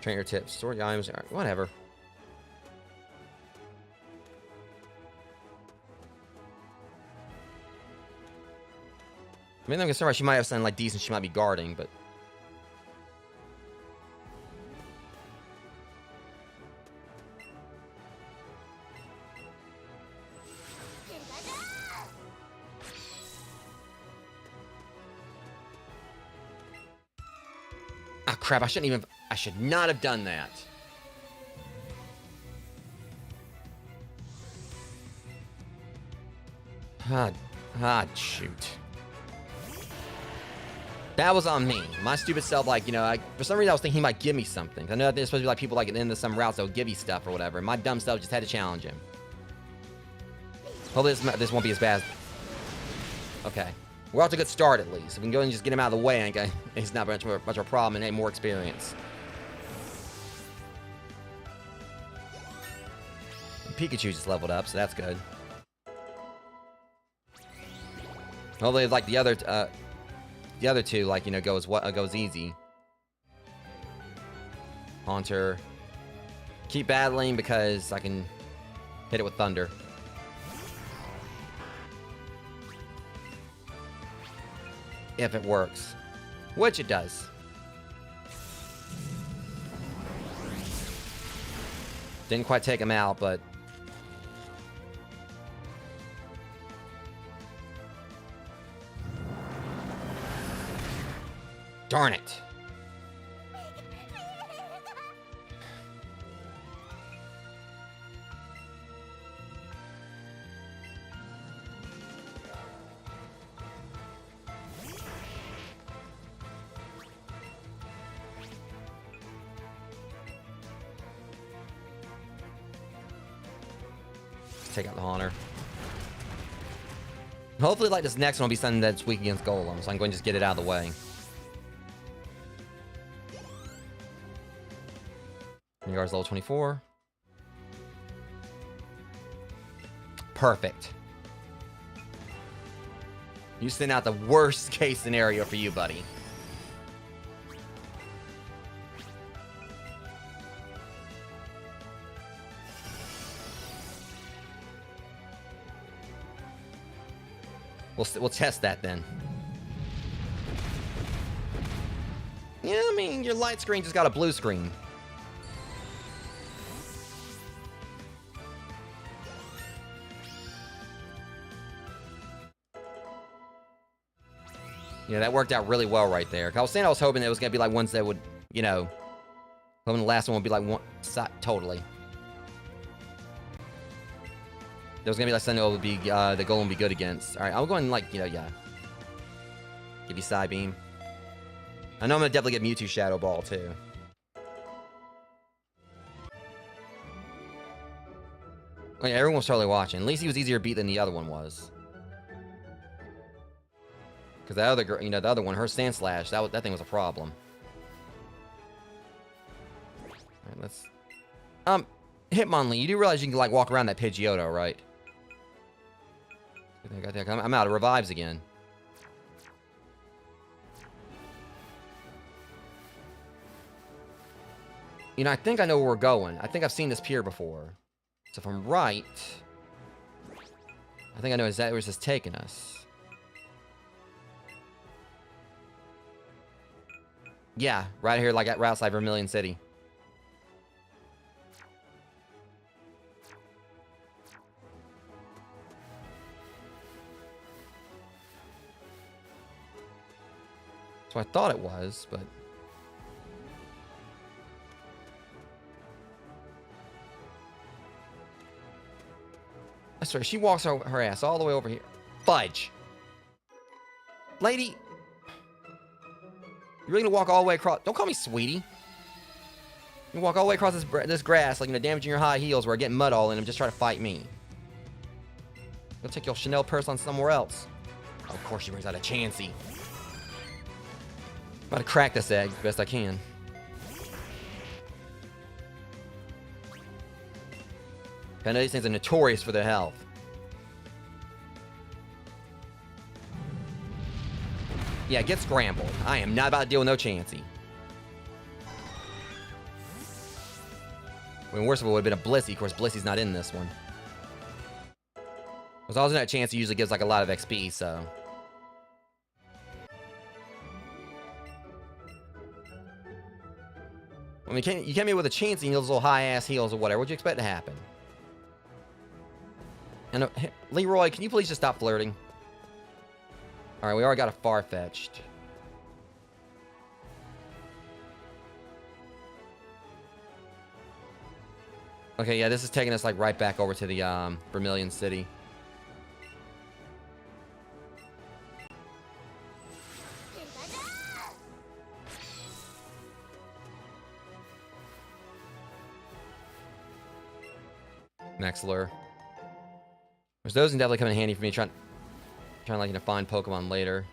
Trainer tips, story items, whatever. I mean, I'm concerned she might have something like decent she might be guarding, but... Ah, crap, I should not have done that. Shoot. That was on me. My stupid self, like, for some reason I was thinking he might give me something. I know that there's supposed to be like people like at the end of some routes that'll give you stuff or whatever. My dumb self just had to challenge him. Hopefully this won't be as bad. Okay. We're off to a good start at least. If we can go and just get him out of the way, it's not much of a problem and more experience. Pikachu just leveled up, so that's good. Hopefully, like the other two, like goes easy. Haunter, keep battling because I can hit it with thunder. If it works, which it does. Didn't quite take him out, but darn it. Take out the Haunter. Hopefully, like, this next one will be something that's weak against Golem, so I'm going to just get it out of the way. Yar's level 24. Perfect. You sent out the worst case scenario for you, buddy. We'll test that then. Yeah, I mean, your light screen just got a blue screen. Yeah, that worked out really well right there. I was saying I was hoping it was going to be like ones that would, hoping the last one would be like one, totally. There was going to be like something that would be, the Golem would be good against. Alright, I'm going like, yeah. Give you Side Beam. I know I'm going to definitely get Mewtwo Shadow Ball too. Oh yeah, everyone was totally watching. At least he was easier to beat than the other one was. Because that other girl, the other one, her Sand Slash, that thing was a problem. Alright, let's... Hitmonlee, you do realize you can, like, walk around that Pidgeotto, right? I'm out of revives again. I think I know where we're going. I think I've seen this pier before. So if I'm right... I think I know exactly where this is taking us. Yeah, right here, like right outside Vermilion City. So I thought it was, but... I swear, she walks her ass all the way over here. Fudge! Lady! You're really gonna walk all the way across... Don't call me sweetie. You walk all the way across this grass, like, damaging your high heels where getting mud all in them, just try to fight me. Go take your Chanel purse on somewhere else. Oh, of course she brings out a Chansey. I'm about to crack this egg best I can. I know these things are notorious for their health. Yeah, get scrambled. I am not about to deal with no Chansey. I mean, worst of all would have been a Blissey. Of course, Blissey's not in this one. Because also that Chansey usually gives like a lot of XP, so... I mean, you can't be with a Chansey and those little high-ass heels or whatever. What'd you expect to happen? And Leroy, can you please just stop flirting? Alright, we already got a Farfetch'd. Okay, yeah, this is taking us like right back over to the Vermilion City. Next lure. Which those can definitely come in handy for me trying like to find Pokemon later.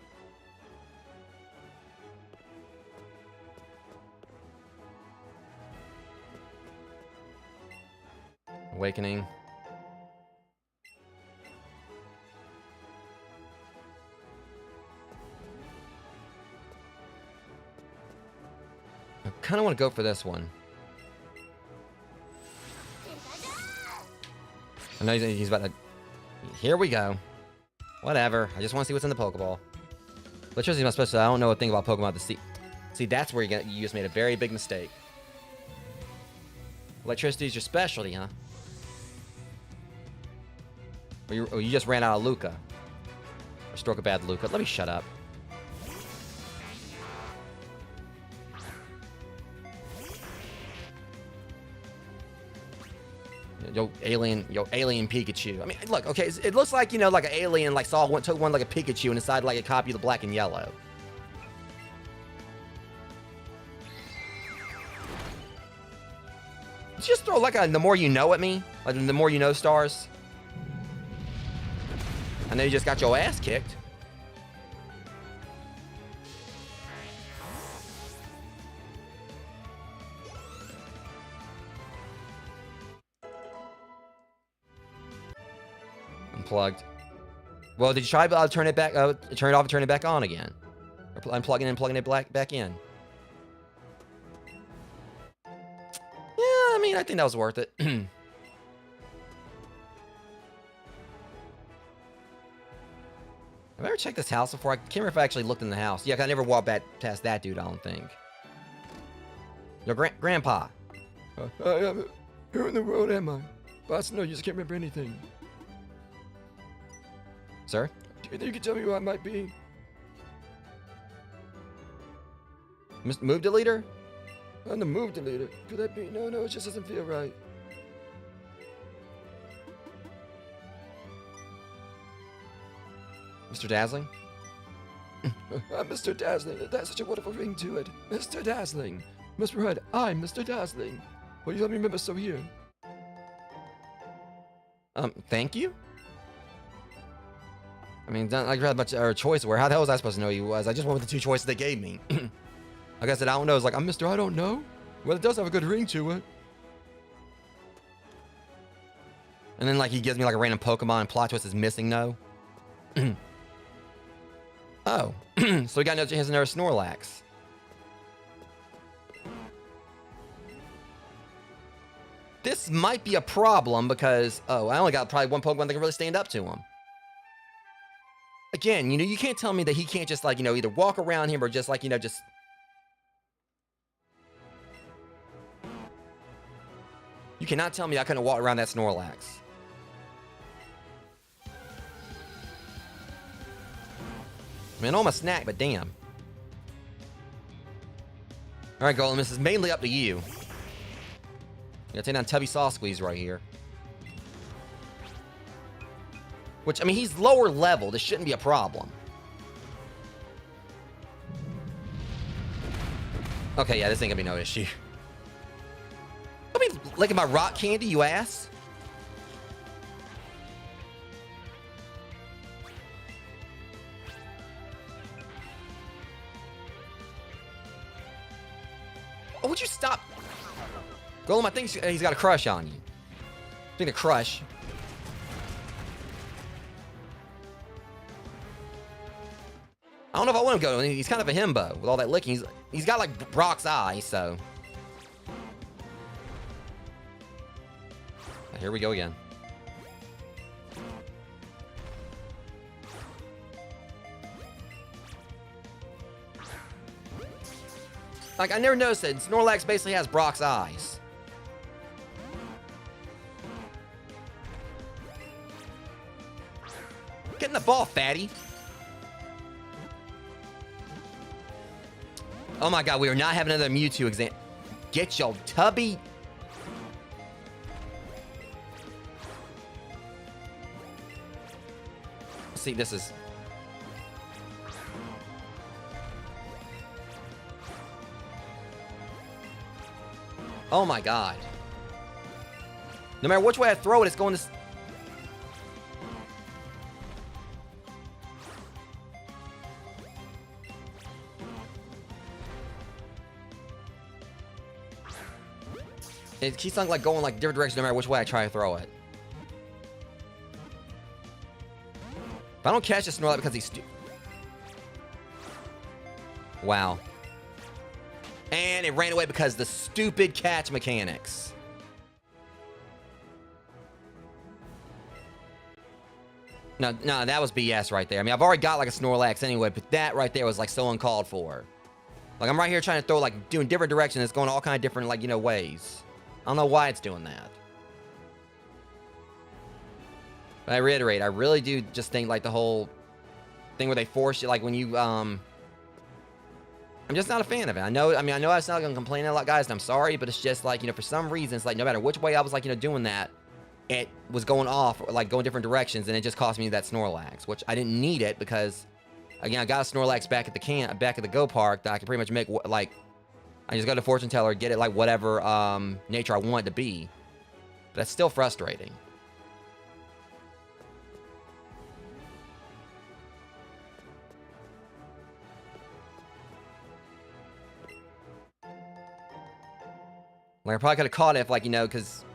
Awakening. I kind of want to go for this one. I know he's about to... Here we go. Whatever. I just want to see what's in the Pokeball. Electricity's my specialty. I don't know a thing about Pokemon to see. See, that's where you just made a very big mistake. Electricity is your specialty, huh? Or you just ran out of Luca. Or stroke a bad Luca. Let me shut up. Yo, alien Pikachu. I mean, look, okay, it looks like, like an alien, like, took one like a Pikachu and decided, like, a copy of the black and yellow. Did you just throw, like, the more you know at me? Like, the more you know stars? I know you just got your ass kicked. Unplugged. Well, did you try to turn it back? Turn it off and turn it back on again? Or unplugging and plugging it back in? Yeah, I mean, I think that was worth it. Have I ever checked this house before? I can't remember if I actually looked in the house. Yeah, I never walked past that dude, I don't think. Yo, Grandpa. Who in the world am I? Boss, no, you just can't remember anything. Sir? Do you think you can tell me who I might be? Move deleter? I'm the move deleter. Could that be? No, it just doesn't feel right. Mr. Dazzling? I'm Mr. Dazzling. That's such a wonderful ring to it. Mr. Dazzling. Must be right. I'm Mr. Dazzling. Will you let me remember so here? Thank you? I mean, not like you had much or choice where. How the hell was I supposed to know he was? I just went with the two choices they gave me. Like I said, I don't know. It's like, I'm Mr. I don't know. Well, it does have a good ring to it. And then, like, he gives me, like, a random Pokemon and plot twist is missing no. Oh. So he got his another Snorlax. This might be a problem because... Oh, I only got probably one Pokemon that can really stand up to him. Again, you can't tell me that he can't just, like, either walk around him or just, like, just... You cannot tell me I couldn't walk around that Snorlax. I mean, I'm a snack, but damn. Alright, Golem, this is mainly up to you. You gotta take down Tubby Saw Squeeze right here. Which, I mean, he's lower level. This shouldn't be a problem. Okay, yeah, this ain't gonna be no issue. I mean, licking my rock candy, you ass. Oh, would you stop? Golem, I think he's got a crush on you. Speaking of crush. I don't know if I want him to go. He's kind of a himbo with all that licking. He's got like Brock's eye, so. Here we go again. Like, I never noticed it. Snorlax basically has Brock's eyes. Get in the ball, fatty. Oh my god, we are not having another Mewtwo exam. Get your tubby. See, this is... Oh my god. No matter which way I throw it, it's going to... It keeps on like going like different directions no matter which way I try to throw it. If I don't catch this Snorlax because he's wow. And it ran away because the stupid catch mechanics. No, that was BS right there. I mean, I've already got like a Snorlax anyway, but that right there was like so uncalled for. Like, I'm right here trying to throw, like, doing different directions. It's going all kind of different, like, you know, ways. I don't know why it's doing that. But I reiterate, I really do just think, like, the whole thing where they force you, like, when you, I'm just not a fan of it. I know I was not going to complain a lot, guys, and I'm sorry, but it's just, like, you know, for some reason, it's like, no matter which way I was, like, you know, doing that, it was going off, or, like, going different directions, and it just cost me that Snorlax, which I didn't need it, because, again, I got a Snorlax back at the back at the Go Park that I can pretty much make, like, I just go to Fortune Teller, get it, like, whatever, nature I want it to be. But that's still frustrating. Like, I probably could have caught it if, like, you know, because...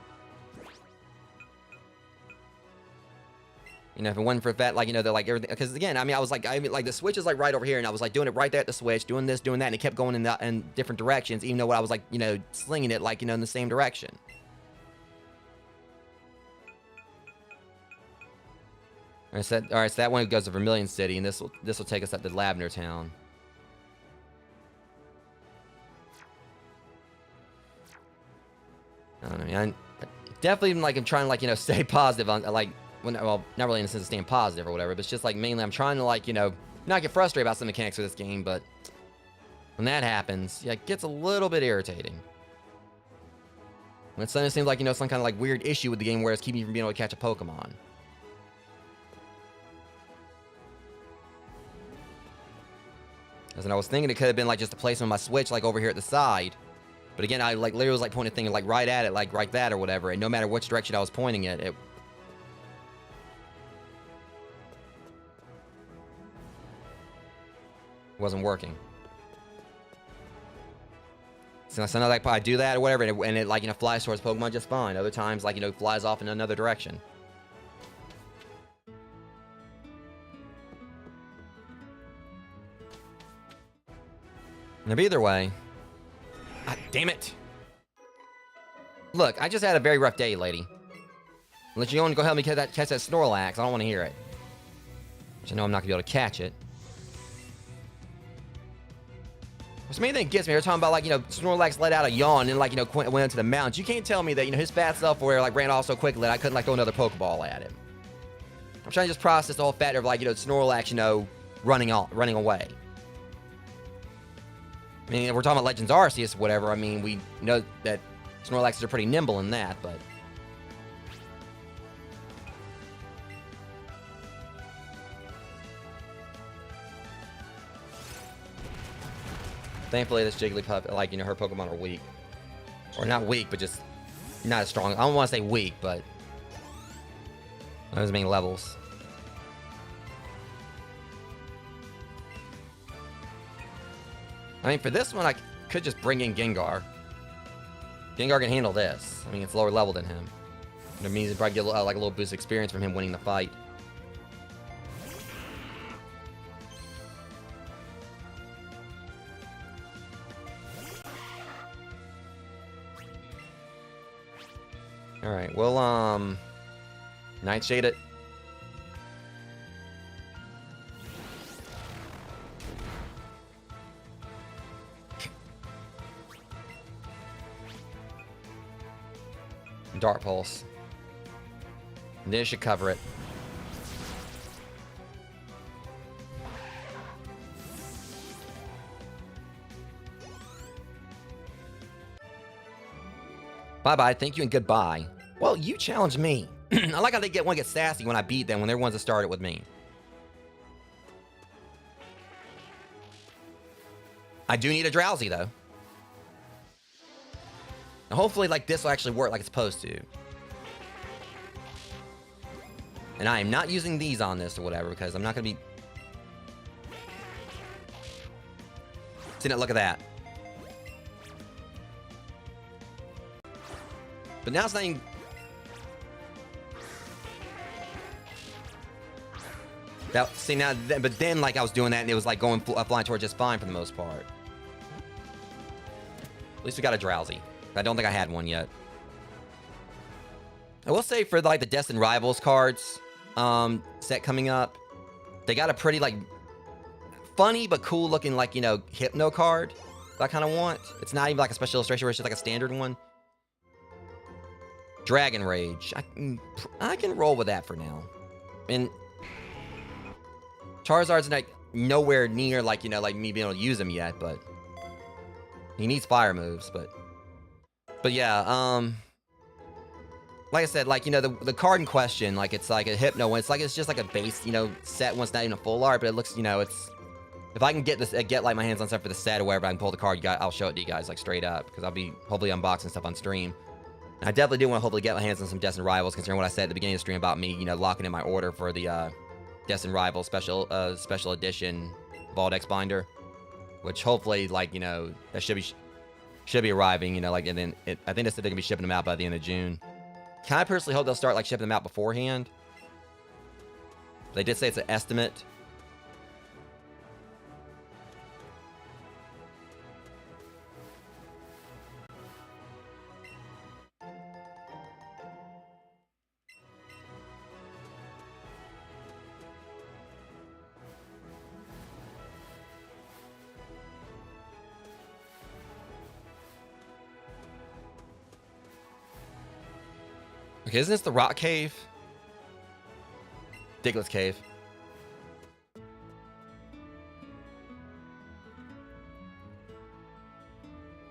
You know, if it wasn't for that, like, you know, they're like everything, because again, I mean, like the switch is like right over here, and I was like doing it right there at the switch, doing this, doing that, and it kept going in different directions, even though I was like, you know, slinging it like, you know, in the same direction. All right, so that one goes to Vermilion City, and this will take us up to Lavender Town. I don't know, I mean, I definitely like I'm trying to, like, you know, stay positive on, like. Well, not really in the sense of staying positive or whatever, but it's just like mainly I'm trying to, like, you know, not get frustrated about some mechanics of this game, but when that happens, yeah, it gets a little bit irritating. When it suddenly seems like, you know, some kind of like weird issue with the game where it's keeping you from being able to catch a Pokemon. As I was thinking, it could have been like just the placement of my Switch like over here at the side. But again, I like literally was like pointing a thing like right at it, like that or whatever, and no matter which direction I was pointing it, it wasn't working. So I know, like, I do that or whatever, and it like, you know, flies towards Pokemon just fine. Other times, like, you know, flies off in another direction. And either way, ah, damn it! Look, I just had a very rough day, lady. Unless you want to go help me catch that Snorlax, I don't want to hear it. Which I know I'm not gonna be able to catch it. What's the main thing that gets me, they're talking about, like, you know, Snorlax let out a yawn and, like, you know, went into the mountains. You can't tell me that, you know, his fat self where, like, ran off so quickly that I couldn't, like, throw another Pokeball at him. I'm trying to just process the whole fact of, like, you know, Snorlax, you know, running away. I mean, if we're talking about Legends Arceus or whatever, I mean, we know that Snorlaxes are pretty nimble in that, but... Thankfully, this Jigglypuff, like, you know, her Pokemon are weak. Or not weak, but just not as strong. I don't want to say weak, but... not as many levels. I mean, for this one, I could just bring in Gengar. Gengar can handle this. I mean, it's lower level than him. It means you probably get like a little boost of experience from him winning the fight. Alright, we'll, Nightshade it. Dark Pulse. And then it should cover it. Bye-bye, thank you, and goodbye. Well, you challenged me. I like how they want to get sassy when I beat them, when they're ones that started with me. I do need a Drowsy, though. Now, hopefully, like, this will actually work like it's supposed to. And I am not using these on this or whatever, because I'm not going to be... See, now, look at that. But now it's not even... That, see, now, but then, like, I was doing that, and it was, like, going flying towards just fine for the most part. At least we got a Drowsy. I don't think I had one yet. I will say for like the Destined Rivals cards set coming up, they got a pretty like funny but cool looking like, you know, Hypno card that I kind of want. It's not even like a special illustration where it's just like a standard one. Dragon Rage. I can roll with that for now. And Charizard's like nowhere near like, you know, like me being able to use him yet, but he needs fire moves, but yeah, like I said, like, you know, the card in question, like, it's like a Hypno one. It's like, it's just like a base, you know, set one. It's not even a full art, but it looks, you know, it's... If I can get this, get, like, my hands on stuff for the set or wherever I can pull the card, I'll show it to you guys, like, straight up. Because I'll be, hopefully, unboxing stuff on stream. And I definitely do want to hopefully get my hands on some Destined Rivals, considering what I said at the beginning of the stream about me, you know, locking in my order for the, Destined Rivals special edition Valdex binder. Which, hopefully, like, you know, that should be arriving, you know, like, and then I think they said they're gonna be shipping them out by the end of June. Can I personally hope they'll start like shipping them out beforehand? They did say it's an estimate. Okay, isn't this the Rock Cave? Diglett Cave.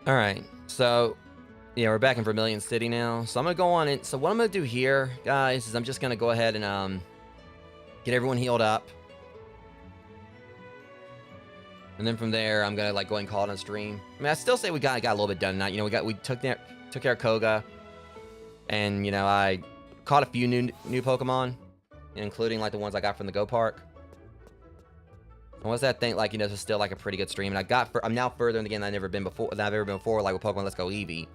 Alright, so... yeah, we're back in Vermilion City now. So I'm gonna go on in... So what I'm gonna do here, guys, is I'm just gonna go ahead and, get everyone healed up. And then from there, I'm gonna, like, go ahead and call it on stream. I mean, I still say we got a little bit done tonight. You know, we took care of Koga. And, you know, I caught a few new Pokemon, including, like, the ones I got from the Go Park. And what's that thing, like, you know, this is still, like, a pretty good stream. And I'm now further in the game than I've ever been before, like, with Pokemon Let's Go Eevee.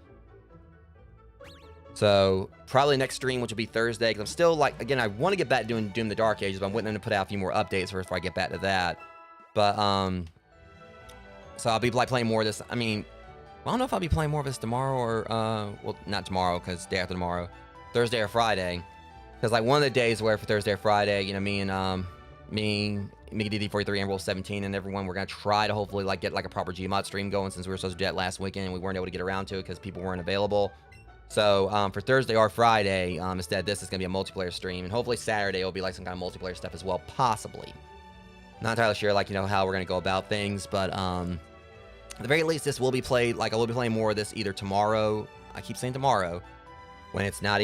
So, probably next stream, which will be Thursday, because I'm still, like, again, I want to get back doing Doom the Dark Ages, but I'm waiting to put out a few more updates first before I get back to that. But, so I'll be, like, playing more of this. I mean... I don't know if I'll be playing more of this tomorrow or, well, not tomorrow, because day after tomorrow. Thursday or Friday. Because, like, one of the days where for Thursday or Friday, you know, me and, Mickey DD43 and Roll 17 and everyone, we're going to try to hopefully, like, get, like, a proper Gmod stream going since we were supposed to do that last weekend and we weren't able to get around to it because people weren't available. So, for Thursday or Friday, instead, this is going to be a multiplayer stream. And hopefully Saturday will be, like, some kind of multiplayer stuff as well, possibly. Not entirely sure, like, you know, how we're going to go about things, but, the very least, this will be played, like, I will be playing more of this either tomorrow. I keep saying tomorrow, when it's not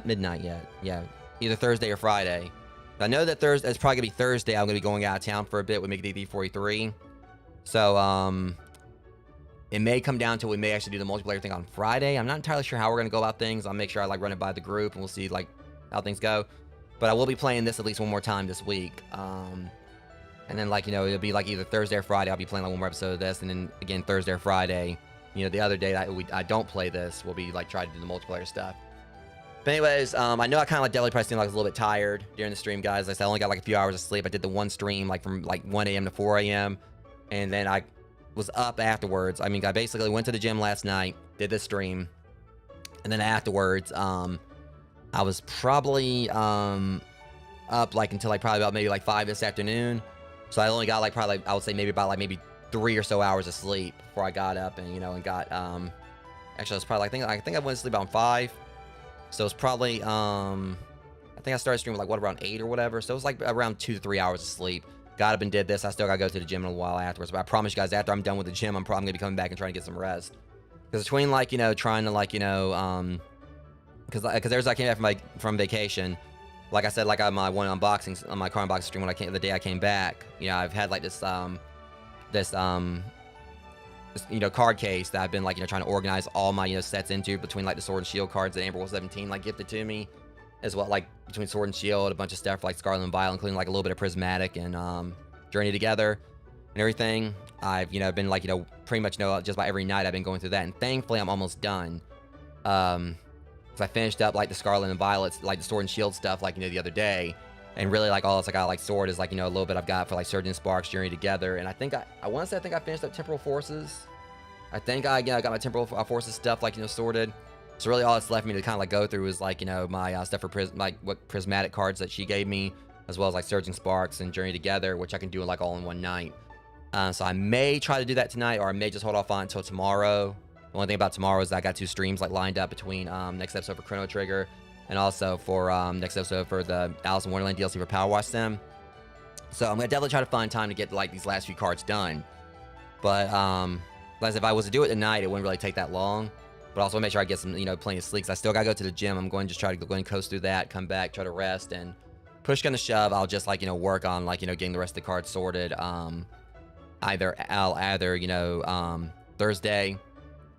midnight yet. Yeah, either Thursday or Friday. I know that Thursday, it's probably going to be Thursday. I'm going to be going out of town for a bit with Mickey D 43. So, it may come down to we may actually do the multiplayer thing on Friday. I'm not entirely sure how we're going to go about things. I'll make sure I, like, run it by the group, and we'll see, like, how things go. But I will be playing this at least one more time this week. And then, like, you know, it'll be, like, either Thursday or Friday. I'll be playing, like, one more episode of this. And then, again, Thursday or Friday, you know, the other day that I don't play this, we'll be, like, trying to do the multiplayer stuff. But anyways, I know I kind of, like, definitely probably seemed like I was a little bit tired during the stream, guys. Like I said, I only got, like, a few hours of sleep. I did the one stream, like, from, like, 1 a.m. to 4 a.m. And then I was up afterwards. I mean, I basically went to the gym last night, did this stream. And then afterwards, I was probably up, like, until, like, probably about maybe, like, 5 this afternoon. So I only got, like, probably, I would say maybe about, like, maybe 3 or so hours of sleep before I got up and, you know, and got, actually, it was probably, I think I went to sleep around 5. So it's probably, I think I started streaming, like, what, around 8 or whatever. So it was, like, around 2 to 3 hours of sleep. Got up and did this. I still got to go to the gym in a while afterwards. But I promise you guys, after I'm done with the gym, I'm probably going to be coming back and trying to get some rest. Because between, like, you know, trying to, like, you know, because there's, I came back from vacation. Like I said, like, on my one unboxing, on my car unboxing stream the day I came back, you know, I've had, like, this, you know, card case that I've been, like, you know, trying to organize all my, you know, sets into, between, like, the Sword and Shield cards that Amber Wolf 17, like, gifted to me, as well, like, between Sword and Shield, a bunch of stuff, like, Scarlet and Violet, including, like, a little bit of Prismatic and, Journey Together, and everything. I've, you know, been, like, you know, pretty much, you know, just about every night I've been going through that, and thankfully I'm almost done. Because I finished up, like, the Scarlet and Violet, like, the Sword and Shield stuff, like, you know, the other day. And really, like, all else I got, like, Sword is, like, you know, a little bit I've got for, like, Surgeon Sparks, Journey Together. And I think I want to say I think I finished up Temporal Forces. I think I got my Temporal Forces stuff, like, you know, sorted. So really all that's left for me to kind of, like, go through is, like, you know, my stuff for, what Prismatic cards that she gave me. As well as, like, Surging Sparks and Journey Together, which I can do, like, all in one night. So I may try to do that tonight, or I may just hold off on it until tomorrow. The only thing about tomorrow is I got 2 streams, like, lined up between next episode for Chrono Trigger and also for next episode for the Alice in Wonderland DLC for Power Wash Them. So I'm gonna definitely try to find time to get, like, these last few cards done. But as if I was to do it tonight, it wouldn't really take that long. But also make sure I get some, you know, plenty of sleep. 'Cause I still gotta go to the gym. I'm going to just try to go and coast through that, come back, try to rest, and push gonna shove. I'll just, like, you know, work on, like, you know, getting the rest of the cards sorted. Either you know, Thursday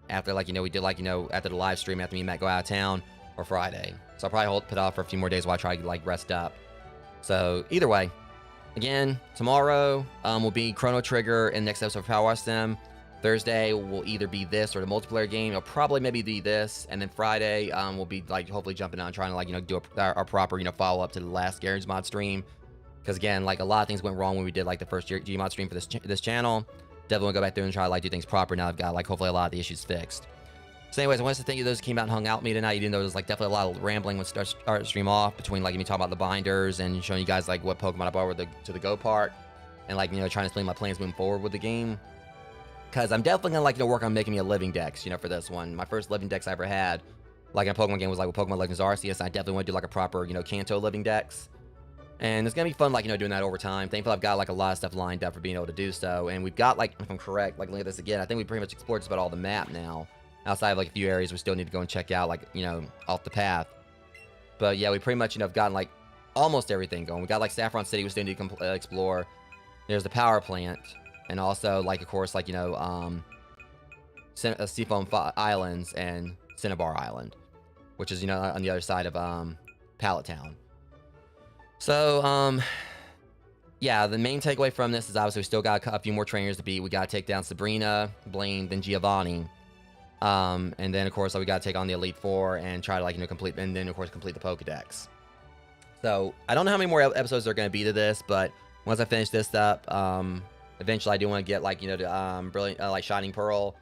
after, like, you know, we did, like, you know, after the live stream after me and Matt go out of town, or Friday. So I'll probably put off for a few more days while I try to, like, rest up. So either way, again, tomorrow will be Chrono Trigger and next episode of Power Wash Them. Thursday will either be this or the multiplayer game. It'll probably maybe be this, and then Friday we'll be, like, hopefully jumping on trying to, like, you know, do our proper, you know, follow up to the last Garen's Mod stream. Because again, like, a lot of things went wrong when we did, like, the first Gmod stream for this channel. Definitely want to go back through and try to, like, do things proper. Now I've got, like, hopefully a lot of the issues fixed. So anyways, I wanted to thank you those who came out and hung out with me tonight. Even though there's, like, definitely a lot of rambling when start stream off between, like, me talking about the binders and showing you guys, like, what Pokemon I bought to the Go part, and, like, you know, trying to explain my plans moving forward with the game. Because I'm definitely gonna, like, you know, work on making me a living dex, you know, for this one. My first living dex I ever had, like, in a Pokemon game was, like, with Pokemon Legends Arceus. I definitely want to do, like, a proper, you know, Kanto living dex. And it's gonna be fun, like, you know, doing that over time. Thankfully, I've got, like, a lot of stuff lined up for being able to do so. And we've got, like, if I'm correct, like, look at this again. I think we pretty much explored just about all the map now. Outside of, like, a few areas we still need to go and check out, like, you know, off the path. But yeah, we pretty much, you know, have gotten, like, almost everything going. We got, like, Saffron City we still need to explore. There's the power plant. And also, like, of course, like, you know, Seafoam Islands and Cinnabar Island. Which is, you know, on the other side of Pallet Town. So, yeah, the main takeaway from this is obviously we still got a few more trainers to beat. We got to take down Sabrina, Blaine, then Giovanni. And then, of course, we got to take on the Elite Four and try to, like, you know, complete the Pokedex. So, I don't know how many more episodes there are going to be to this, but once I finish this up, eventually I do want to get, like, you know, the Brilliant, like, Shining Pearl,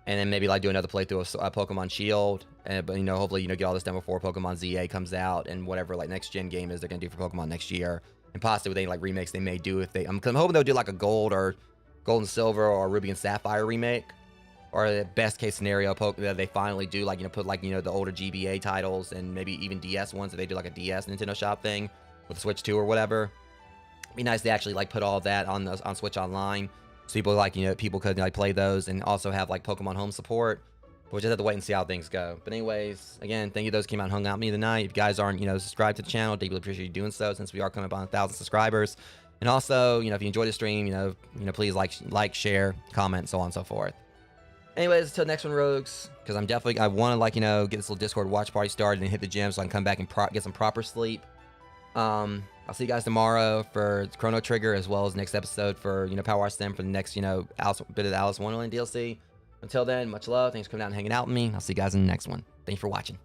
and then maybe, like, do another playthrough of Pokemon Shield, but, you know, hopefully, you know, get all this done before Pokemon ZA comes out, and whatever, like, next gen game is they're going to do for Pokemon next year, and possibly with any, like, remakes they may do if they, I'm hoping they'll do, like, a Gold or Gold and Silver or Ruby and Sapphire remake, or the best case scenario, that they finally do, like, you know, put, like, you know, the older GBA titles, and maybe even DS ones, if they do, like, a DS Nintendo Shop thing, with Switch 2 or whatever. It'd be nice to actually, like, put all of that on Switch Online. So people like, you know, people could like play those and also have like Pokemon home support. But we'll just have to wait and see how things go. But anyways, again, thank you to those who came out and hung out with me tonight. If you guys aren't, you know, subscribed to the channel, deeply appreciate you doing so since we are coming up on 1,000 subscribers. And also, you know, if you enjoyed the stream, you know, please like, share, comment, so on and so forth. Anyways, until next one, Rogues, because I want to, like, you know, get this little Discord watch party started and hit the gym so I can come back and get some proper sleep. I'll see you guys tomorrow for Chrono Trigger, as well as next episode for, you know, Power Stem for the next, you know, bit of the Alice in Wonderland DLC. Until then, much love. Thanks for coming out and hanging out with me. I'll see you guys in the next one. Thanks for watching.